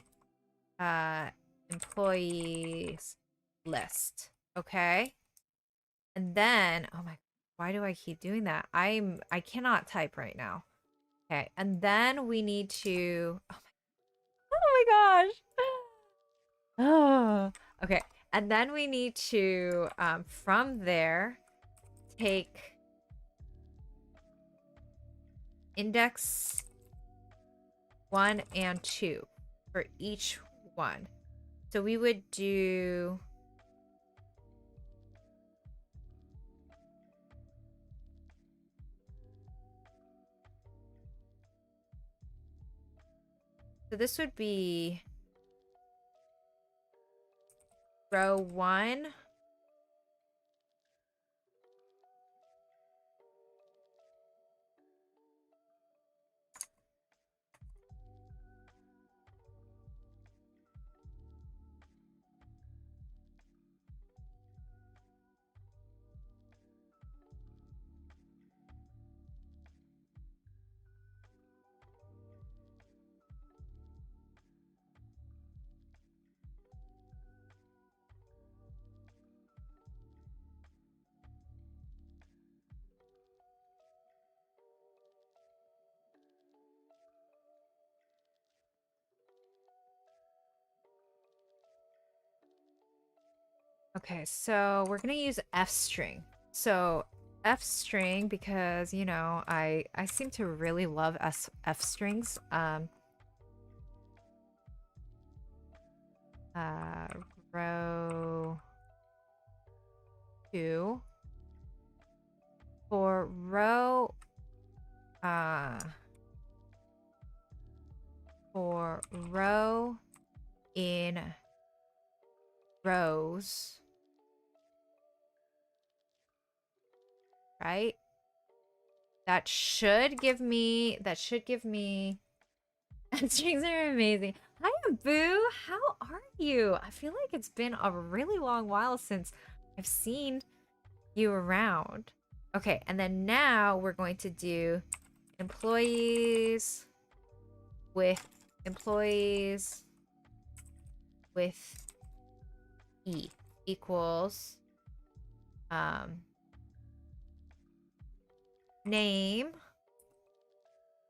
employees list. Okay. And then, oh my, why do I keep doing that? I cannot type right now. Okay. And then we need to, oh my gosh. Oh, okay. And then we need to, from there, take index 1 and 2 for each one. So we would do so this would be row 1. Okay, so we're gonna use F string. So F string because you know I seem to really love F strings. Uh, row 2 for row in rows, right? That should give me strings are amazing. Hi, Boo. How are you? I feel like it's been a really long while since I've seen you around. Okay, and then now we're going to do employees with E equals name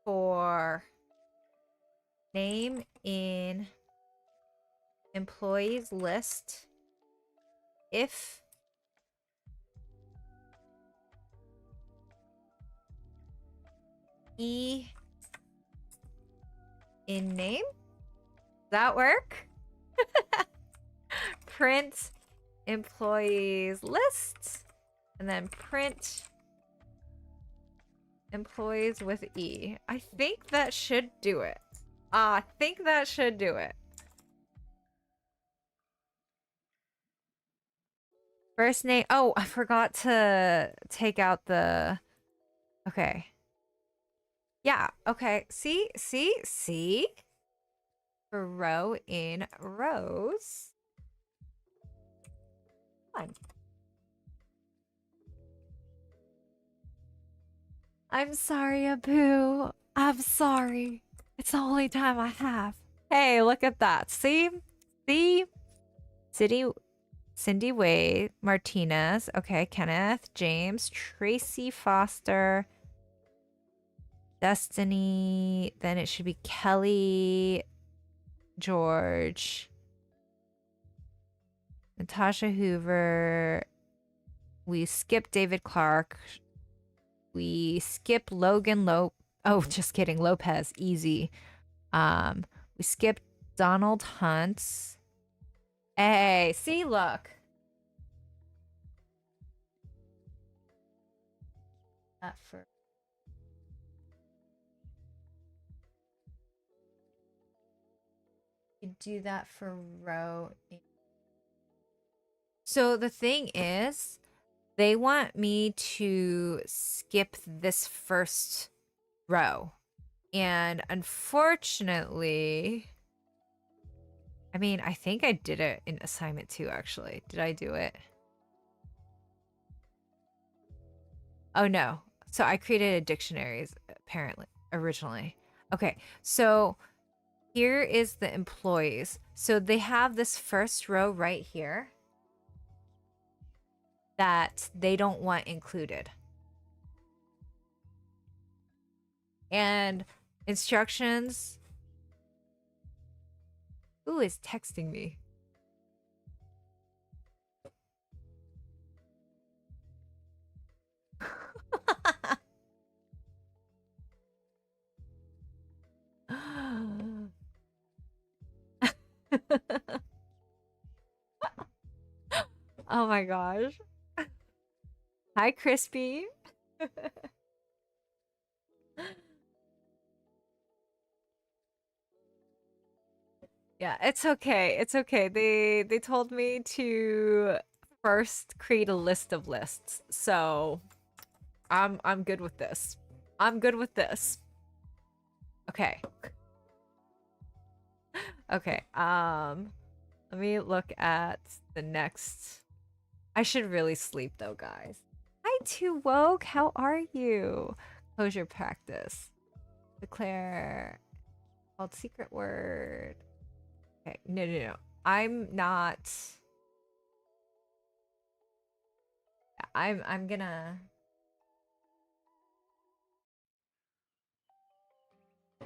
for name in employees list if E in name. Does that work? Print employees list and then print employees with E. I think that should do it. I think that should do it. First name. Oh, I forgot to take out the. Okay. Yeah. Okay. See? For row in rows. Fun. I'm sorry, Abu. I'm sorry. It's the only time I have. Hey, look at that. See? See? Cindy Wade, Martinez. Okay, Kenneth, James, Tracy Foster, Destiny. Then it should be Kelly, George, Natasha Hoover. We skip David Clark. We skip Logan Oh, just kidding. Lopez, easy. We skip Donald Hunt. Hey, see, look. That for you do that for row. So the thing is, they want me to skip this first row. And unfortunately, I mean, I think I did it in assignment 2, actually. Did I do it? Oh no. So I created dictionaries apparently originally. Okay. So here is the employees. So they have this first row right here that they don't want included. And instructions. Who is texting me? Oh my gosh. Hi, Crispy. Yeah, it's okay. It's okay. They told me to first create a list of lists. So, I'm good with this. I'm good with this. Okay. Okay. Let me look at the next. I should really sleep though, guys. Hi, Too Woke. How are you? Closure practice. Declare called secret word. Okay. No, no, no. I'm not. I'm gonna.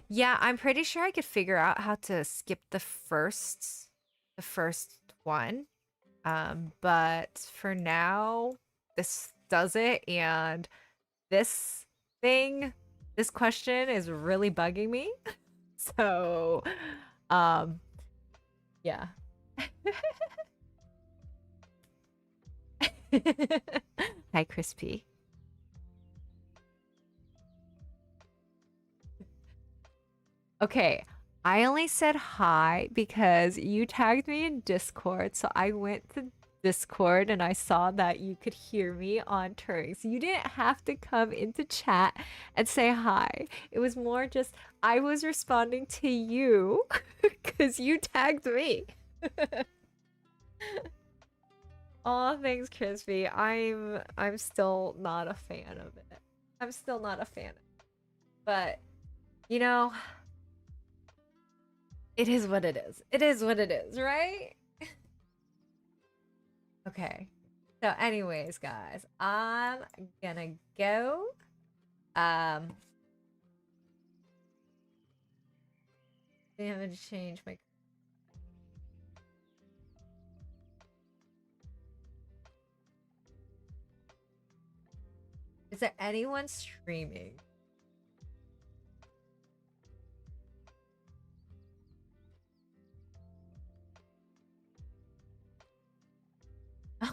Yeah, I'm pretty sure I could figure out how to skip the first one. But for now, this does it, and this thing, this question is really bugging me. So, um, yeah. Hi, Crispy. Okay, I only said hi because you tagged me in Discord, so I went to Discord and I saw that you could hear me on Turing. So you didn't have to come into chat and say hi. It was more just I was responding to you because you tagged me. Oh, thanks, Crispy. I'm still not a fan of it. I'm still not a fan. But you know, it is what it is. It is what it is, right? Okay. So anyways, guys, I'm gonna go. Um, I'm gonna change my. Is there anyone streaming?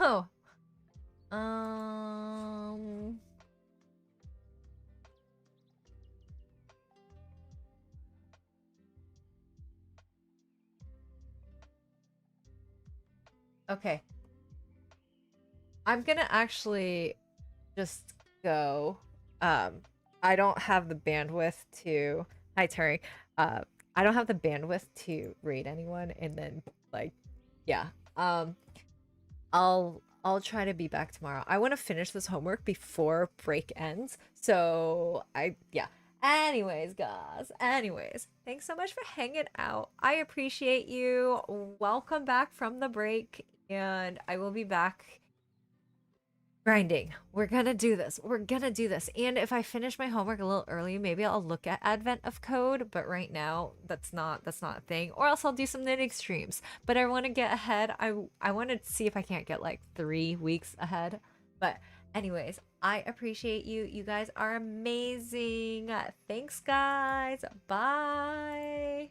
Oh. Um. Okay. I'm gonna actually just go. I don't have the bandwidth to. Hi, Terry. Uh, I don't have the bandwidth to raid anyone, and then like, yeah. I'll try to be back tomorrow. I want to finish this homework before break ends. So yeah. Anyways, guys. Anyways, thanks so much for hanging out. I appreciate you. Welcome back from the break, and I will be back grinding. We're gonna do this. We're gonna do this. And if I finish my homework a little early, maybe I'll look at Advent of Code, but right now that's not a thing. Or else I'll do some knitting streams. But I want to get ahead. I want to see if I can't get like 3 weeks ahead. But anyways, I appreciate you. You guys are amazing. Thanks guys. Bye.